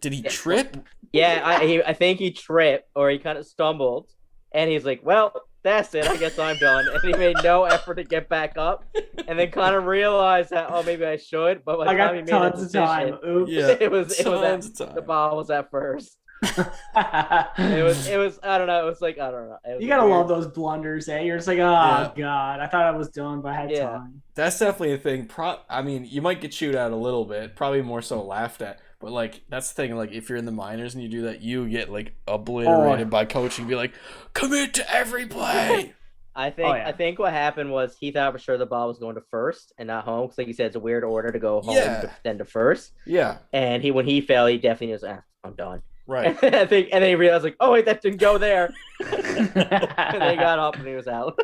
[SPEAKER 4] Did he trip?
[SPEAKER 6] Yeah, I think he tripped or he kind of stumbled, and he's like, "Well, that's it. I guess I'm done." And he made no effort to get back up, and then kind of realized that maybe I should. But by the time he made a decision, it was the ball was at first. it was I don't know. It was like I don't know.
[SPEAKER 5] You gotta love those blunders, eh? You're just like, God, I thought I was done, but I had time.
[SPEAKER 4] That's definitely a thing. I mean, you might get chewed out a little bit, probably more so laughed at. But like that's the thing. Like if you're in the minors and you do that, you get like obliterated by coaching. Be like, commit to every play.
[SPEAKER 6] I think what happened was he thought for sure the ball was going to first and not home because, like you said, it's a weird order to go home then to first.
[SPEAKER 4] Yeah.
[SPEAKER 6] And when he fell, he definitely was, I'm done.
[SPEAKER 4] Right.
[SPEAKER 6] And then he realized like, oh wait, that didn't go there. And then he got up and he was out.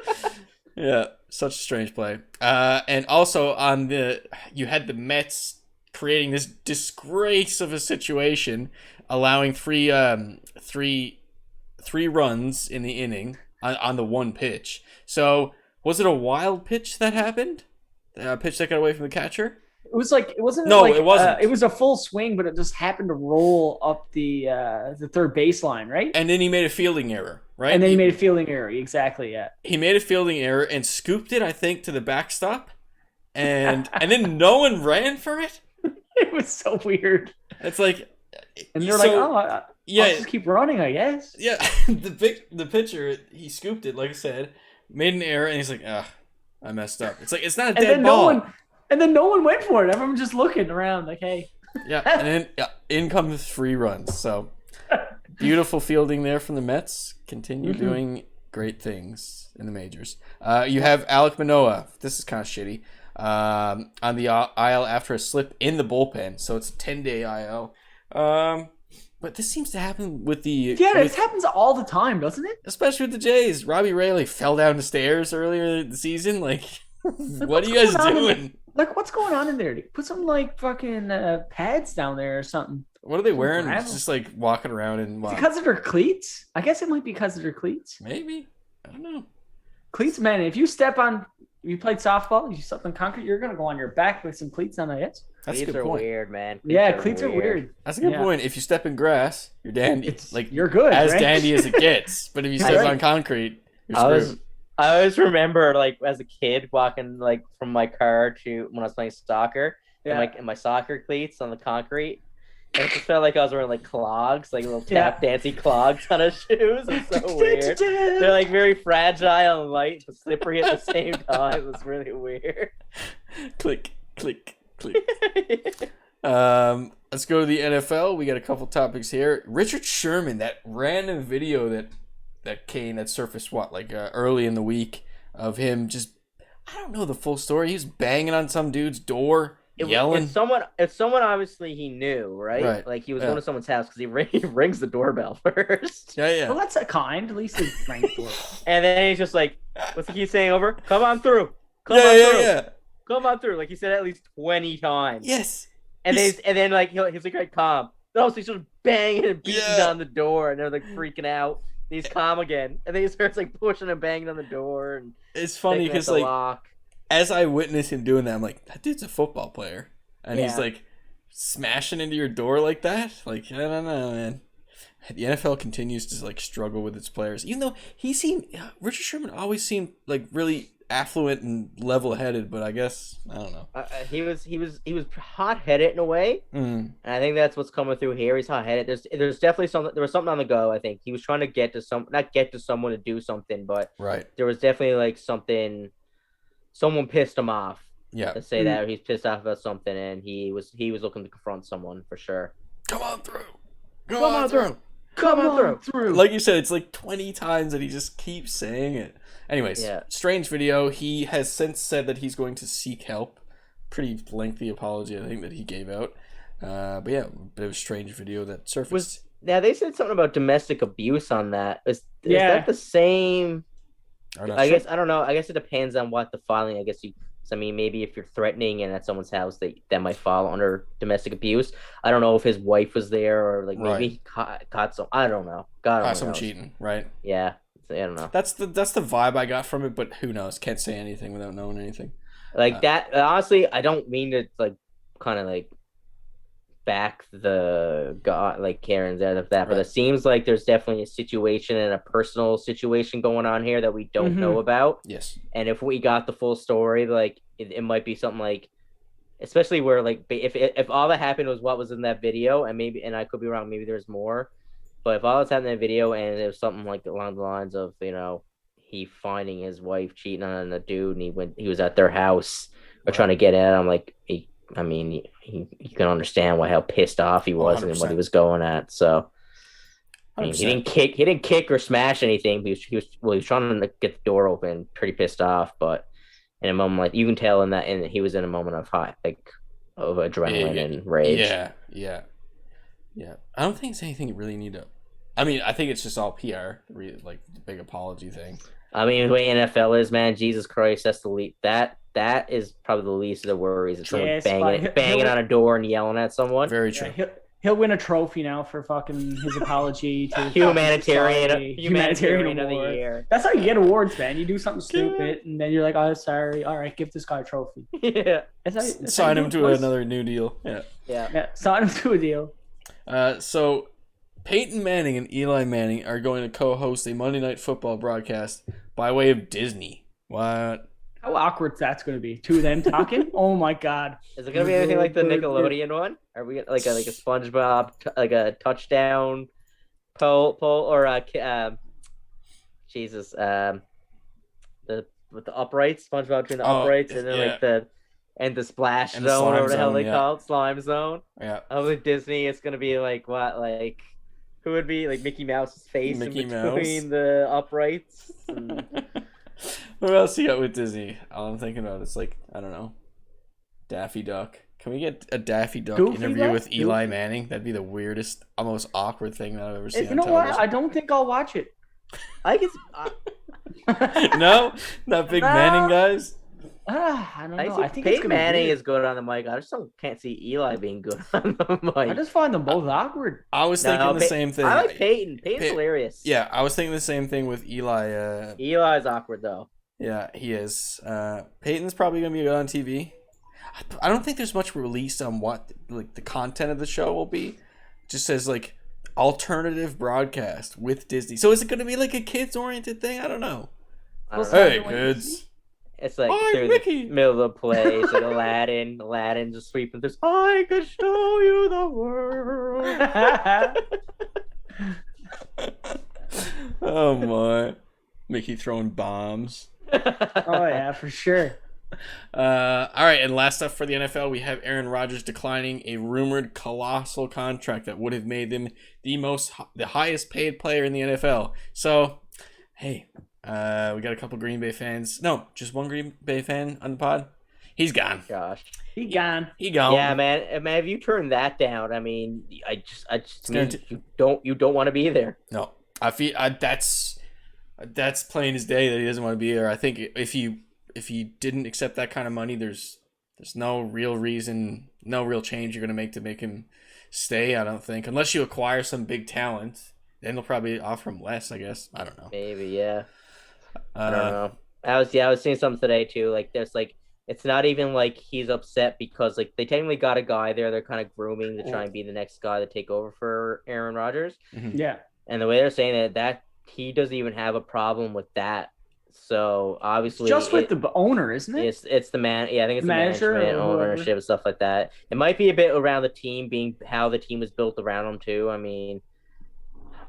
[SPEAKER 4] Yeah, such a strange play. And also you had the Mets creating this disgrace of a situation, allowing three runs in the inning on the one pitch. So was it a wild pitch that happened? A pitch that got away from the catcher?
[SPEAKER 5] It was like it wasn't.
[SPEAKER 4] No,
[SPEAKER 5] like,
[SPEAKER 4] it wasn't.
[SPEAKER 5] It was a full swing, but it just happened to roll up the third baseline, right?
[SPEAKER 4] And then he made a fielding error, right?
[SPEAKER 5] And then he made a fielding error, exactly. Yeah.
[SPEAKER 4] He made a fielding error and scooped it, I think, to the backstop, and then no one ran for it.
[SPEAKER 5] It was so weird.
[SPEAKER 4] It's like,
[SPEAKER 5] and they're like, "Oh, I'll just keep running, I guess."
[SPEAKER 4] Yeah, the pitcher, he scooped it, like I said, made an error, and he's like, I messed up. It's like, it's not a dead ball.
[SPEAKER 5] And then no one went for it. Everyone just looking around, like, "Hey."
[SPEAKER 4] Yeah, and then in comes 3 runs. So beautiful fielding there from the Mets. Continue doing great things in the majors. You have Alek Manoah. This is kind of shitty. On the IL after a slip in the bullpen, so it's a 10-day IL. But this seems to happen with the
[SPEAKER 5] this happens all the time, doesn't it?
[SPEAKER 4] Especially with the Jays. Robbie Ray fell down the stairs earlier in the season. Like what are you guys doing?
[SPEAKER 5] What's going on in there? Put some fucking pads down there or something.
[SPEAKER 4] What are they wearing? Just walking around and
[SPEAKER 5] because of their cleats. I guess it might be because of their cleats.
[SPEAKER 4] Maybe, I don't know.
[SPEAKER 5] Cleats, man. If you played softball, you step on concrete, you're gonna go on your back with some cleats on. I guess.
[SPEAKER 6] That's a good point. Weird, man.
[SPEAKER 5] Cleats are weird.
[SPEAKER 4] That's a good point. If you step in grass, you're dandy.
[SPEAKER 5] You're good.
[SPEAKER 4] As
[SPEAKER 5] right?
[SPEAKER 4] dandy as it gets. But if you step on concrete, you're screwed.
[SPEAKER 6] I always remember, as a kid, walking from my car to when I was playing soccer, in my soccer cleats on the concrete. And it just felt like I was wearing clogs, little tap dancey clogs on his shoes. It was so weird. They're very fragile and light, but slippery at the same time. It was really weird.
[SPEAKER 4] Click, click, click. Let's go to the NFL. We got a couple topics here. Richard Sherman, that random video that surfaced early in the week of him just, I don't know the full story. He was banging on some dude's door. Yelling.
[SPEAKER 6] It's someone obviously he knew, right? He was going to someone's house because he rings the doorbell first.
[SPEAKER 4] Yeah.
[SPEAKER 5] Well, that's kind. At least he rang the doorbell.
[SPEAKER 6] And then he's just like, what's he keep saying over? Come on through. Come on through. Yeah. Come on through. He said at least 20 times.
[SPEAKER 4] Yes.
[SPEAKER 6] And then he's like, calm. No, so he's just banging and beating on the door, and they're freaking out. And he's calm again, and then he starts pushing and banging on the door. And
[SPEAKER 4] it's funny because as I witness him doing that, I'm like, that dude's a football player. And he's smashing into your door like that. I don't know, man. The NFL continues to struggle with its players. Even though Richard Sherman always seemed really affluent and level-headed, but I guess, I don't know.
[SPEAKER 6] He was hot-headed in a way. And I think that's what's coming through here. He's hot-headed. There's definitely there was something on the go, I think. He was trying to not get to someone to do something, but there was definitely something. Someone pissed him off.
[SPEAKER 4] Yeah.
[SPEAKER 6] To say that he's pissed off about something, and he was looking to confront someone for sure.
[SPEAKER 4] Come on through.
[SPEAKER 6] Come on through.
[SPEAKER 4] Like you said, it's 20 times that he just keeps saying it. Anyways, strange video. He has since said that he's going to seek help. Pretty lengthy apology, I think, that he gave out. But yeah, a bit of a strange video that surfaced.
[SPEAKER 6] They said something about domestic abuse on that. Is that the same? I guess I don't know. I guess it depends on what the filing. I guess maybe if you're threatening and at someone's house, that might fall under domestic abuse. I don't know if his wife was there or maybe he caught some. I don't know. God,
[SPEAKER 4] some cheating, right?
[SPEAKER 6] Yeah, I don't know.
[SPEAKER 4] That's the vibe I got from it, but who knows? Can't say anything without knowing anything.
[SPEAKER 6] That. Honestly, I don't mean to kind of back the Karen's out of that, but it seems like there's definitely a situation and a personal situation going on here that we don't know about.
[SPEAKER 4] Yes.
[SPEAKER 6] And if we got the full story, it might be something especially where if all that happened was what was in that video, and I could be wrong, maybe there's more, but if all that's happened in that video and it was something along the lines of he finding his wife cheating on a dude and he was at their house or trying to get at him, you can understand how pissed off he was 100%. And what he was going at. So, he didn't kick or smash anything. He was trying to get the door open, pretty pissed off. But in a moment, you can tell and he was in a moment of of adrenaline and rage.
[SPEAKER 4] Yeah. I don't think it's anything you really need to. I think it's just all PR, the big apology thing.
[SPEAKER 6] The way NFL is, man, Jesus Christ, that's the lead. That is probably the least of the worries. It's someone banging on a door and yelling at someone.
[SPEAKER 4] Very true.
[SPEAKER 5] Yeah, he'll win a trophy now for fucking his apology to
[SPEAKER 6] humanitarian of the year.
[SPEAKER 5] That's how you get awards, man. You do something stupid and then you're like, oh, sorry. All right, give this guy a trophy.
[SPEAKER 6] Yeah.
[SPEAKER 4] Sign him to another new deal.
[SPEAKER 6] Yeah.
[SPEAKER 5] Sign him to a deal.
[SPEAKER 4] So Peyton Manning and Eli Manning are going to co-host a Monday Night Football broadcast by way of Disney. What?
[SPEAKER 5] How awkward that's going to be. Two of them talking. Oh my God.
[SPEAKER 6] Is it going to be anything like the Nickelodeon one? Are we like a SpongeBob, like a touchdown pole or Jesus, with the uprights, SpongeBob between the uprights, and then the splash zone, or whatever the hell they call it, slime zone.
[SPEAKER 4] Yeah.
[SPEAKER 6] With Disney, it's gonna be like what, like who would be like Mickey Mouse's face in between the uprights?
[SPEAKER 4] What else you got with Disney? All I'm thinking about is like, I don't know, Daffy Duck. Can we get a Daffy Duck interview with Eli Manning? That'd be the weirdest, almost awkward thing that I've ever seen.
[SPEAKER 5] You know what? I don't think I'll watch it.
[SPEAKER 6] I guess.
[SPEAKER 4] No, not big Manning guys.
[SPEAKER 5] I don't know. I think
[SPEAKER 6] Peyton Manning is good on the mic. I just can't see Eli being good on the mic.
[SPEAKER 5] I just find them both awkward.
[SPEAKER 4] I was thinking the same thing.
[SPEAKER 6] I like Peyton. Peyton's hilarious.
[SPEAKER 4] Yeah, I was thinking the same thing with Eli.
[SPEAKER 6] Eli's awkward though.
[SPEAKER 4] Yeah, he is. Peyton's probably gonna be good on TV. I don't think there's much released on what like the content of the show will be. It just says like alternative broadcast with Disney. So is it going to be like a kids oriented thing? I don't know. Hey kids.
[SPEAKER 6] It's like through the middle of the play. It's like Aladdin just sweeping through. I could show you the world.
[SPEAKER 4] Oh my. Mickey throwing bombs.
[SPEAKER 5] Oh yeah, for sure.
[SPEAKER 4] All right, and last up for the NFL, we have Aaron Rodgers declining a rumored colossal contract that would have made him the highest paid player in the NFL. So, hey, we got a couple Green Bay fans. No, just one Green Bay fan on the pod. He's gone.
[SPEAKER 6] Gosh,
[SPEAKER 5] he gone.
[SPEAKER 6] Yeah, man. If you turn that down, I mean, I just mean, you don't want to be there.
[SPEAKER 4] No, I feel that's plain as day that he doesn't want to be there. I think if you didn't accept that kind of money, there's no real reason, no real change you're going to make him stay, I don't think. Unless you acquire some big talent, then they'll probably offer him less, I guess. I don't know.
[SPEAKER 6] Maybe, yeah. I don't know. I was seeing something today, too. Like, there's, like, it's not even like he's upset because, like, they technically got a guy there they're kind of grooming to try and be the next guy to take over for Aaron Rodgers.
[SPEAKER 5] Mm-hmm. Yeah.
[SPEAKER 6] And the way they're saying that he doesn't even have a problem with that. So obviously,
[SPEAKER 5] it's just with the owner, isn't it?
[SPEAKER 6] It's the man. Yeah, I think it's the
[SPEAKER 5] manager,
[SPEAKER 6] management, ownership, and stuff like that. It might be a bit around the team, being how the team was built around him too. I mean,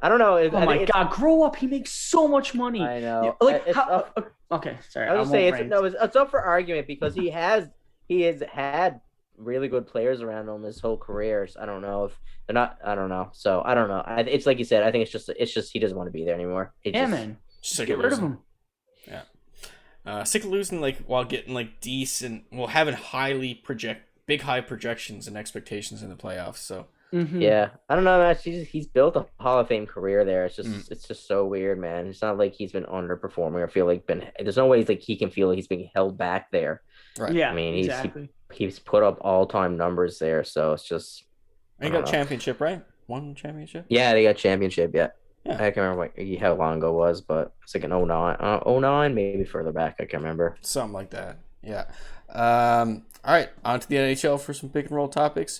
[SPEAKER 6] I don't know.
[SPEAKER 5] My God, grow up! He makes so much money.
[SPEAKER 6] I know.
[SPEAKER 5] Like, okay, sorry.
[SPEAKER 6] I was say it's up for argument because he has had really good players around him his whole career. So I don't know if they're not. I don't know. So I don't know. It's like you said. I think it's just he doesn't want to be there anymore.
[SPEAKER 5] Man, just get rid of him.
[SPEAKER 4] Yeah. Sick of losing while getting decent, having high projections and expectations in the playoffs. So
[SPEAKER 6] yeah, I don't know, man. He's built a Hall of Fame career there. It's just so weird, man. It's not like he's been underperforming or feel like there's no way he can feel like he's being held back there.
[SPEAKER 4] Right.
[SPEAKER 5] Yeah.
[SPEAKER 6] I mean,
[SPEAKER 5] exactly.
[SPEAKER 6] he's put up all-time numbers there, so it's just.
[SPEAKER 4] He got a championship, right? One championship.
[SPEAKER 6] Yeah, they got championship. Yeah. I can't remember how long ago it was, but it's like an 09, maybe further back. I can't remember.
[SPEAKER 4] Something like that. Yeah. All right, on to the NHL for some pick and roll topics.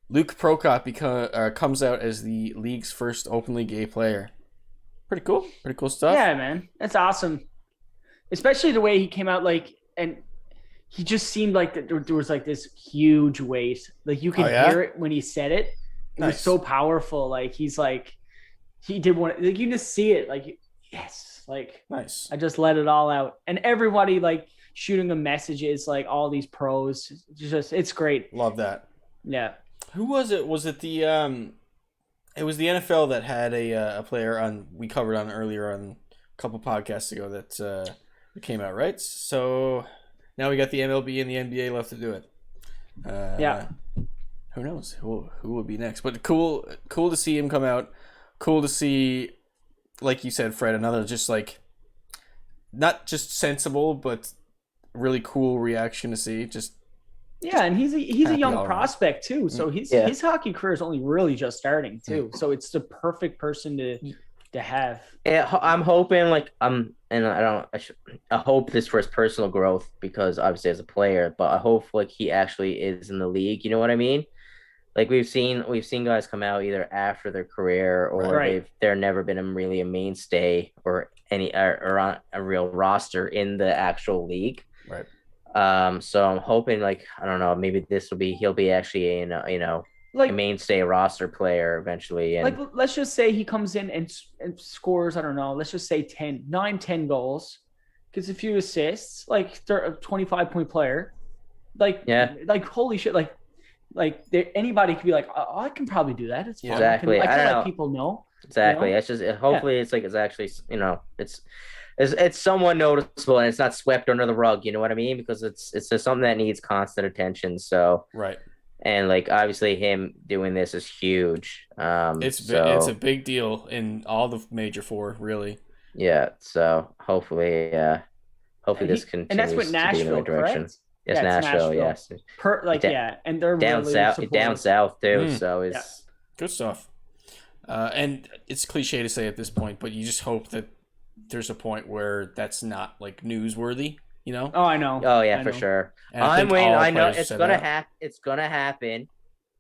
[SPEAKER 4] Luke Prokop comes out as the league's first openly gay player. Pretty cool stuff.
[SPEAKER 5] Yeah, man, that's awesome. Especially the way he came out, and he just seemed like there was this huge weight. Like you can hear it when he said it. It was so powerful. Like he's like. He did one. Like you just see it. Like yes. Like
[SPEAKER 4] nice.
[SPEAKER 5] I just let it all out, and everybody shooting him messages. Like all these pros. It's great.
[SPEAKER 4] Love that.
[SPEAKER 5] Yeah.
[SPEAKER 4] Who was it? Was it the It was the NFL that had a player on. We covered on earlier on a couple podcasts ago that came out, right? So now we got the MLB and the NBA left to do it.
[SPEAKER 5] Yeah.
[SPEAKER 4] Who knows who will be next? But cool to see him come out. Cool to see, like you said, Fred, another just not just sensible, but really cool reaction to see.
[SPEAKER 5] And he's a young prospect too, so his hockey career is only really just starting too. So it's the perfect person to have.
[SPEAKER 6] Yeah, I'm hoping I hope this for his personal growth because obviously as a player, but I hope he actually is in the league. You know what I mean? Like we've seen guys come out either after their career or they're never been really a mainstay or on a real roster in the actual league.
[SPEAKER 4] Right.
[SPEAKER 6] So I'm hoping, like, I don't know, maybe he'll be actually a mainstay roster player eventually. And
[SPEAKER 5] like, let's just say he comes in and scores, I don't know, let's just say 10 goals, gets a few assists, like a 25-point player. Like, like, holy shit, anybody could be like, oh, I can probably do that. It's fine.
[SPEAKER 6] Exactly.
[SPEAKER 5] I can let people know.
[SPEAKER 6] Exactly. It's just, hopefully it's actually, it's somewhat noticeable and it's not swept under the rug. You know what I mean? Because it's just something that needs constant attention. So,
[SPEAKER 4] right.
[SPEAKER 6] And like, obviously him doing this is huge.
[SPEAKER 4] It's a big deal in all the major four, really.
[SPEAKER 6] Yeah. So hopefully this continues
[SPEAKER 5] and that's what Nashville,
[SPEAKER 6] to be in the right direction.
[SPEAKER 5] Correct?
[SPEAKER 6] Yes, Nashville. Yes.
[SPEAKER 5] And they're
[SPEAKER 6] down
[SPEAKER 5] really
[SPEAKER 6] south, down south too. So
[SPEAKER 4] it's good stuff. And it's cliche to say at this point, but you just hope that there's a point where that's not like newsworthy. You know?
[SPEAKER 5] Oh, I know.
[SPEAKER 6] Oh yeah, for sure. I'm waiting. I know it's gonna happen. It's gonna happen,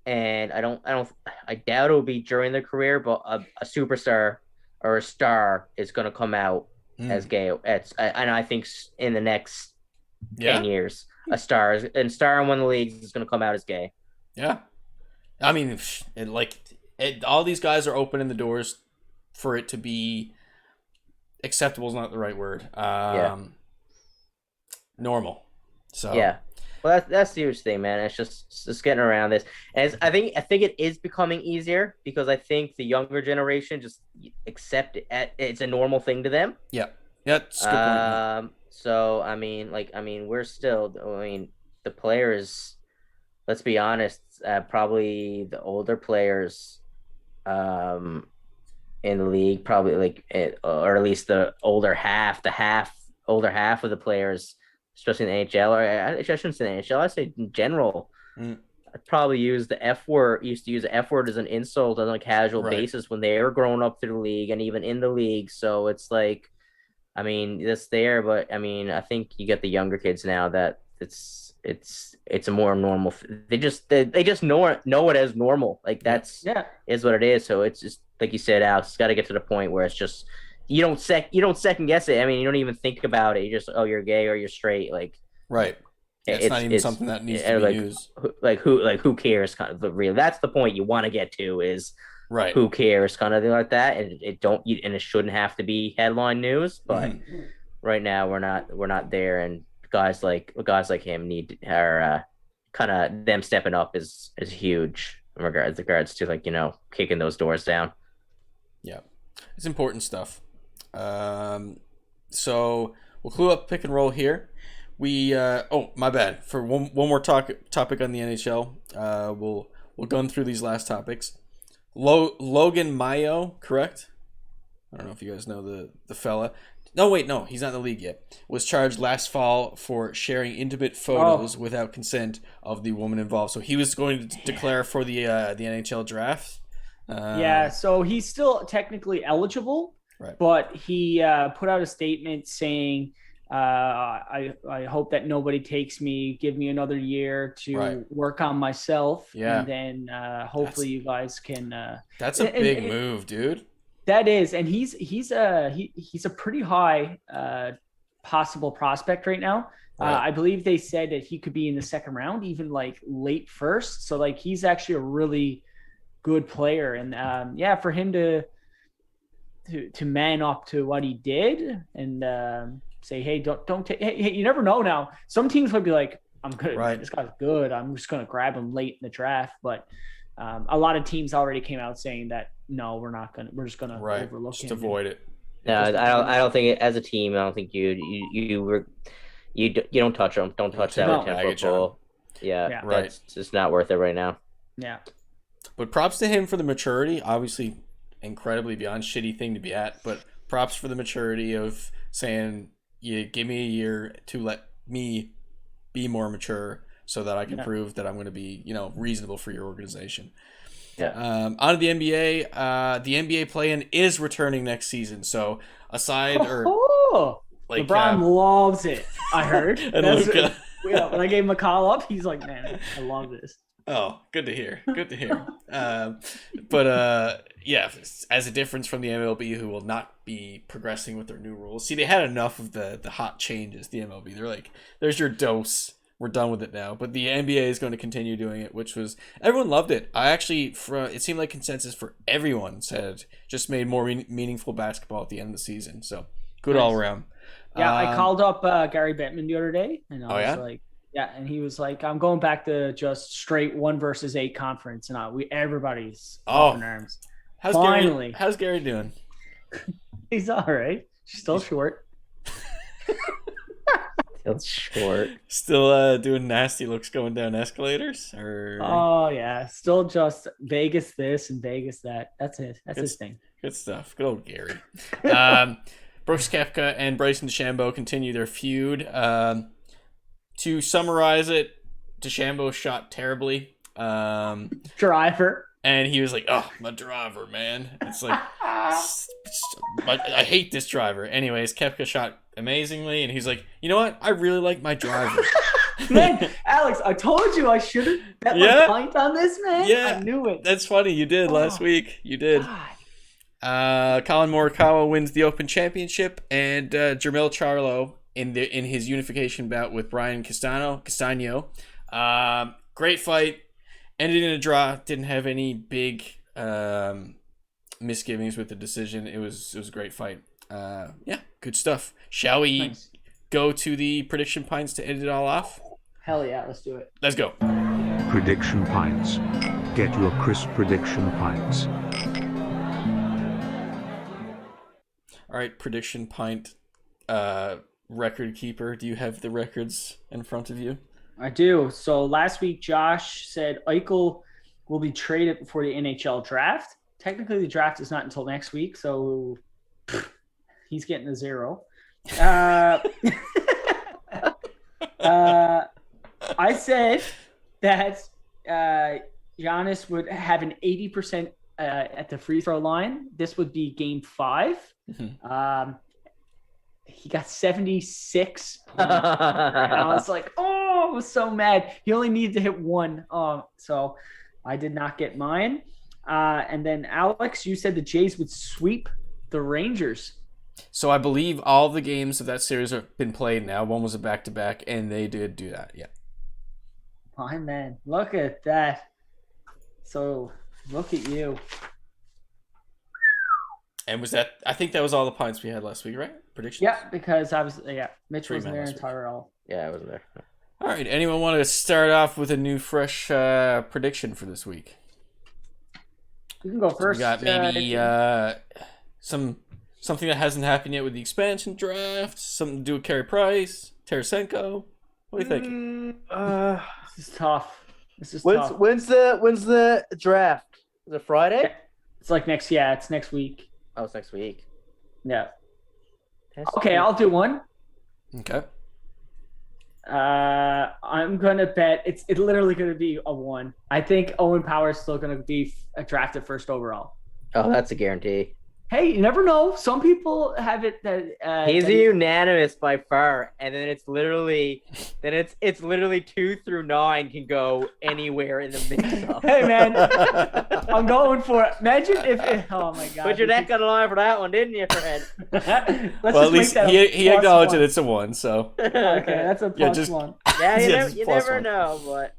[SPEAKER 6] and I doubt it'll be during their career, but a superstar or a star is gonna come out as gay. And I think in the next 10 years, a star in one of the leagues is gonna come out as gay.
[SPEAKER 4] Yeah, I mean, all these guys are opening the doors for it to be acceptable. Is not the right word. Normal. So
[SPEAKER 6] yeah, well that's the huge thing, man. It's just getting around this, and I think it is becoming easier because I think the younger generation just accept it. It's a normal thing to them.
[SPEAKER 4] Yeah, that's a good point.
[SPEAKER 6] So I mean, we're still. I mean, the players. Let's be honest. Probably the older players, in the league, probably or at least the older half, older half of the players. Especially in the NHL, or I shouldn't say the NHL. I say in general. I'd probably use the F word. Used to use the F word as an insult on a casual basis when they were growing up through the league and even in the league. So it's like, I mean, that's there, but I mean, I think you get the younger kids now that it's a more normal. They just know it as normal. Like is what it is. So it's just like you said, Alex. It's got to get to the point where it's just. You don't second guess it. I mean, you don't even think about it. You just, you're gay or you're straight. Like,
[SPEAKER 4] right. It's not even something that needs to be used.
[SPEAKER 6] Who cares? Kind of the real. That's the point you want to get to is
[SPEAKER 4] right.
[SPEAKER 6] Who cares? Kind of thing like that. And it shouldn't have to be headline news. But right now we're not there. And guys like him are kind of them stepping up is huge in regards to kicking those doors down.
[SPEAKER 4] Yeah, it's important stuff. So we'll clue up pick and roll here. We my bad. For one more topic on the NHL. We'll gun through these last topics. Logan Mayo, correct? I don't know if you guys know the fella. No, he's not in the league yet. Was charged last fall for sharing intimate photos without consent of the woman involved. So he was going to declare for the NHL draft.
[SPEAKER 5] So he's still technically eligible.
[SPEAKER 4] Right.
[SPEAKER 5] But he put out a statement saying, I hope that nobody takes me, give me another year to work on myself.
[SPEAKER 4] Yeah.
[SPEAKER 5] And then hopefully you guys can.
[SPEAKER 4] That's a big move, dude.
[SPEAKER 5] That is. And he's a pretty high possible prospect right now. Right. I believe they said that he could be in the second round, even like late first. So like he's actually a really good player. And for him to man up to what he did and say, hey, don't take. Hey, you never know. Now some teams would be like, I'm good. Right. This guy's good. I'm just going to grab him late in the draft. But a lot of teams already came out saying that no, we're not going to. We're just going to overlook him.
[SPEAKER 4] Just avoid it.
[SPEAKER 6] No, I don't think as a team. I don't think you don't touch them. Don't touch that with football. Yeah, right. It's just not worth it right now.
[SPEAKER 5] Yeah.
[SPEAKER 4] But props to him for the maturity. Obviously, incredibly beyond shitty thing to be at, but props for the maturity of saying, "You give me a year to let me be more mature, so that I can prove that I'm going to be, reasonable for your organization."
[SPEAKER 6] Yeah.
[SPEAKER 4] On to the NBA. The NBA play-in is returning next season. So aside
[SPEAKER 5] LeBron loves it. I heard.
[SPEAKER 4] And Luka.
[SPEAKER 5] When I gave him a call up, he's like, "Man, I love this."
[SPEAKER 4] Oh, good to hear. Good to hear. But yeah, as a difference from the MLB, who will not be progressing with their new rules. See, they had enough of the hot changes. The MLB, they're like, there's your dose. We're done with it now. But the NBA is going to continue doing it, which was everyone loved it. I actually, it seemed like consensus for everyone said just made more meaningful basketball at the end of the season. So good all around.
[SPEAKER 5] Yeah, I called up Gary Bettman the other day, and I was
[SPEAKER 4] like,
[SPEAKER 5] yeah, and he was like, I'm going back to just straight 1 versus 8 conference, and everybody's up in arms. Finally,
[SPEAKER 4] how's Gary doing?
[SPEAKER 5] He's all right. Still short.
[SPEAKER 6] Still short.
[SPEAKER 4] Still doing nasty looks going down escalators? Or...
[SPEAKER 5] Oh, yeah. Still just Vegas this and Vegas that. That's it. That's his thing.
[SPEAKER 4] Good stuff. Good old Gary. Brooks Koepka and Bryson DeChambeau continue their feud. To summarize it, DeChambeau shot terribly.
[SPEAKER 5] Driver.
[SPEAKER 4] And he was like, oh, my driver, man. It's like, I hate this driver. Anyways, Koepka shot amazingly, and he's like, you know what? I really like my driver.
[SPEAKER 5] Man, Alex, I told you I should have bet my pint on this, man.
[SPEAKER 4] Yeah,
[SPEAKER 5] I knew it.
[SPEAKER 4] That's funny. You did last week. You did. Colin Morikawa wins the Open Championship, and Jermel Charlo in his unification bout with Brian Castano. Great fight. Ended in a draw. Didn't have any big misgivings with the decision. It was a great fight. Yeah, good stuff. Shall we go to the prediction pints to end it all off?
[SPEAKER 5] Hell yeah, let's do it.
[SPEAKER 4] Let's go.
[SPEAKER 2] Prediction pints. Get your crisp prediction pints.
[SPEAKER 4] All right, prediction pint record keeper. Do you have the records in front of you?
[SPEAKER 5] I do. So last week, Josh said Eichel will be traded before the NHL draft. Technically, the draft is not until next week, so he's getting a 0. I said that Giannis would have an 80% at the free throw line. This would be game 5. Mm-hmm. He got 76. And I was like, I was so mad. He only needed to hit 1. So I did not get mine. And then Alex, you said the Jays would sweep the Rangers.
[SPEAKER 4] So I believe all the games of that series have been played now. One was a back-to-back, and they did do that. Yeah.
[SPEAKER 5] My man, look at that. So look at you.
[SPEAKER 4] And was that? I think that was all the points we had last week, right? Predictions.
[SPEAKER 5] Yeah, because I was. Yeah, Mitch wasn't there, and Tyrell.
[SPEAKER 6] Yeah, I wasn't there.
[SPEAKER 4] All right. Anyone want to start off with a new, fresh prediction for this week?
[SPEAKER 5] You can go first.
[SPEAKER 4] So we got maybe something that hasn't happened yet with the expansion draft. Something to do with Carey Price, Tarasenko. What do you think?
[SPEAKER 5] This is tough.
[SPEAKER 14] Tough. When's the draft? Is it Friday?
[SPEAKER 5] It's like next. Yeah, it's next week.
[SPEAKER 6] Oh, it's next week.
[SPEAKER 5] Yeah. Okay, I'll do one.
[SPEAKER 4] Okay.
[SPEAKER 5] I'm gonna bet it's literally gonna be a 1. I think Owen Power is still gonna be drafted first overall.
[SPEAKER 6] Oh, that's a guarantee.
[SPEAKER 5] Hey, you never know. Some people have it that
[SPEAKER 6] he's unanimous by far, and then it's literally 2 through 9 can go anywhere in the mix-up.
[SPEAKER 5] Hey man, I'm going for it. Imagine if oh my god.
[SPEAKER 6] Put your neck on the line for that one, didn't you, Fred?
[SPEAKER 4] Well, at least he acknowledged that it's a 1, so
[SPEAKER 5] okay, that's a plus 1.
[SPEAKER 6] Yeah, you never know, but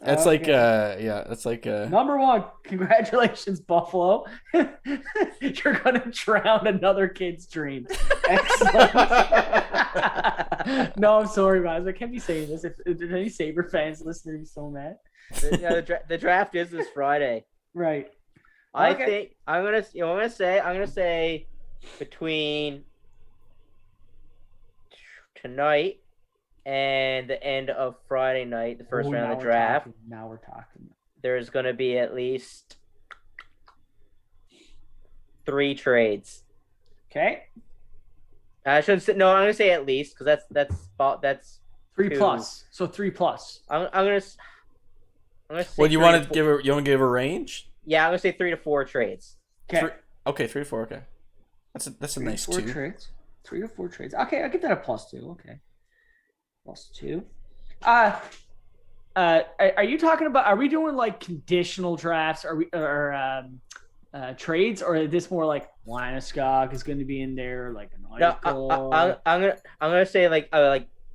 [SPEAKER 4] that's that's like
[SPEAKER 5] number 1. Congratulations, Buffalo. You're gonna drown another kid's dream. Excellent. No, I'm sorry, guys. I can't be saying this. If any Saber fans listening, be so mad.
[SPEAKER 6] The draft is this Friday.
[SPEAKER 5] Right.
[SPEAKER 6] I think I'm gonna say between tonight and the end of Friday night, the first round of the draft.
[SPEAKER 5] Now we're talking.
[SPEAKER 6] There's going to be at least 3 trades.
[SPEAKER 5] Okay.
[SPEAKER 6] I shouldn't say. No, I'm going to say at least because that's
[SPEAKER 5] 3
[SPEAKER 6] 2.
[SPEAKER 5] plus. So 3 plus.
[SPEAKER 6] I'm going to.
[SPEAKER 4] Well, you want to give a range?
[SPEAKER 6] Yeah, I'm going to say 3 to 4 trades.
[SPEAKER 5] Okay.
[SPEAKER 4] 3 to 4. Okay. That's a nice 2
[SPEAKER 5] trades. 3 to 4 trades. Okay, I'll give that a +2. Okay. +2. Are you talking about? Are we doing like conditional drafts? Trades, or is this more like Landeskog is going to be in there, like an article?
[SPEAKER 6] No, I'm gonna say like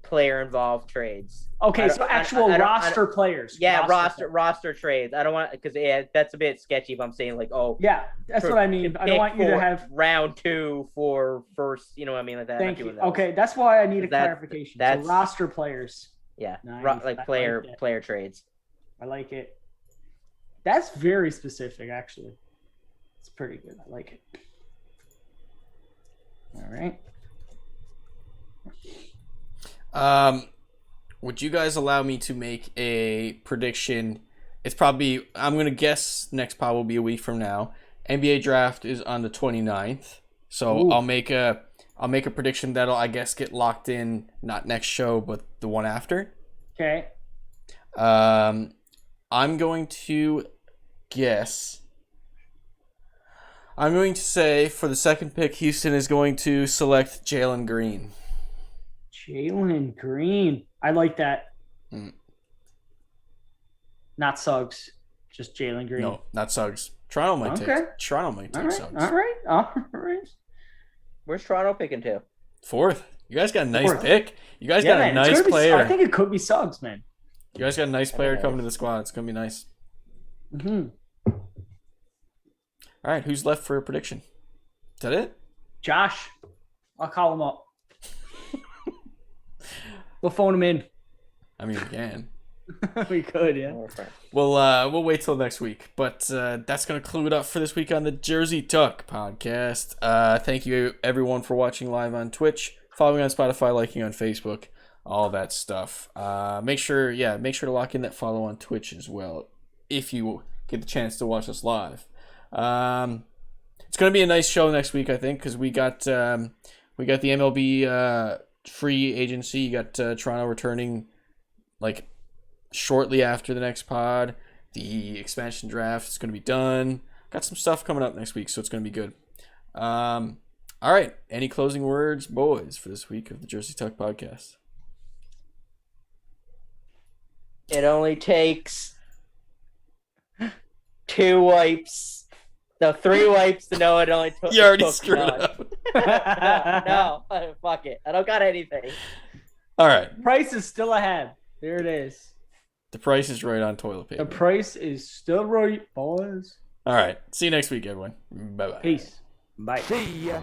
[SPEAKER 6] player involved trades.
[SPEAKER 5] Okay, so actual roster players.
[SPEAKER 6] Yeah, roster trades. I don't want because that's a bit sketchy. If I'm saying like,
[SPEAKER 5] yeah, that's what I mean. I don't want you to have
[SPEAKER 6] round 2 for first. You know what I mean, like that.
[SPEAKER 5] Thank you. Okay, that's why I need a clarification. So roster players.
[SPEAKER 6] Yeah,
[SPEAKER 5] nice.
[SPEAKER 6] Like player trades.
[SPEAKER 5] I like it. That's very specific, actually. It's pretty good. I like it. All right.
[SPEAKER 4] Would you guys allow me to make a prediction? It's probably, I'm going to guess next pod will be a week from now. NBA draft is on the 29th. So Ooh. I'll make a prediction that'll, I guess, get locked in not next show, but the one after.
[SPEAKER 5] Okay.
[SPEAKER 4] I'm going to guess. I'm going to say for the second pick, Houston is going to select Jalen Green.
[SPEAKER 5] Jalen Green. I like that. Not Suggs, just Jalen Green.
[SPEAKER 4] No, not Suggs. Toronto might take Suggs.
[SPEAKER 5] All right.
[SPEAKER 6] Where's Toronto picking to?
[SPEAKER 4] 4th. You guys got a nice pick. You guys got a nice player.
[SPEAKER 5] I think it could be Suggs, man.
[SPEAKER 4] You guys got a nice player coming to the squad. It's going to be nice.
[SPEAKER 5] Mm-hmm.
[SPEAKER 4] All right, who's left for a prediction? Is that it?
[SPEAKER 5] Josh. I'll call him up. We'll phone him in.
[SPEAKER 4] I mean, we can.
[SPEAKER 5] We could, yeah.
[SPEAKER 4] We'll wait till next week. But that's going to conclude up for this week on the Jersey Tuck podcast. Thank you, everyone, for watching live on Twitch, following on Spotify, liking on Facebook, all that stuff. Make sure to lock in that follow on Twitch as well if you get the chance to watch us live. It's going to be a nice show next week, I think, because we got the MLB free agency. You got Toronto returning like shortly after the next pod. The expansion draft is going to be done. Got some stuff coming up next week, so it's going to be good. All right. Any closing words, boys, for this week of the Jersey Tuck podcast?
[SPEAKER 6] It only takes 2 wipes. No, 3 wipes to know it only took.
[SPEAKER 4] You already screwed up.
[SPEAKER 6] No, fuck it. I don't got anything.
[SPEAKER 4] All right.
[SPEAKER 5] Price is still ahead. There it is.
[SPEAKER 4] The price is right on toilet paper.
[SPEAKER 5] The price is still right, boys.
[SPEAKER 4] All right. See you next week, everyone. Bye-bye.
[SPEAKER 5] Peace. Bye.
[SPEAKER 3] See ya.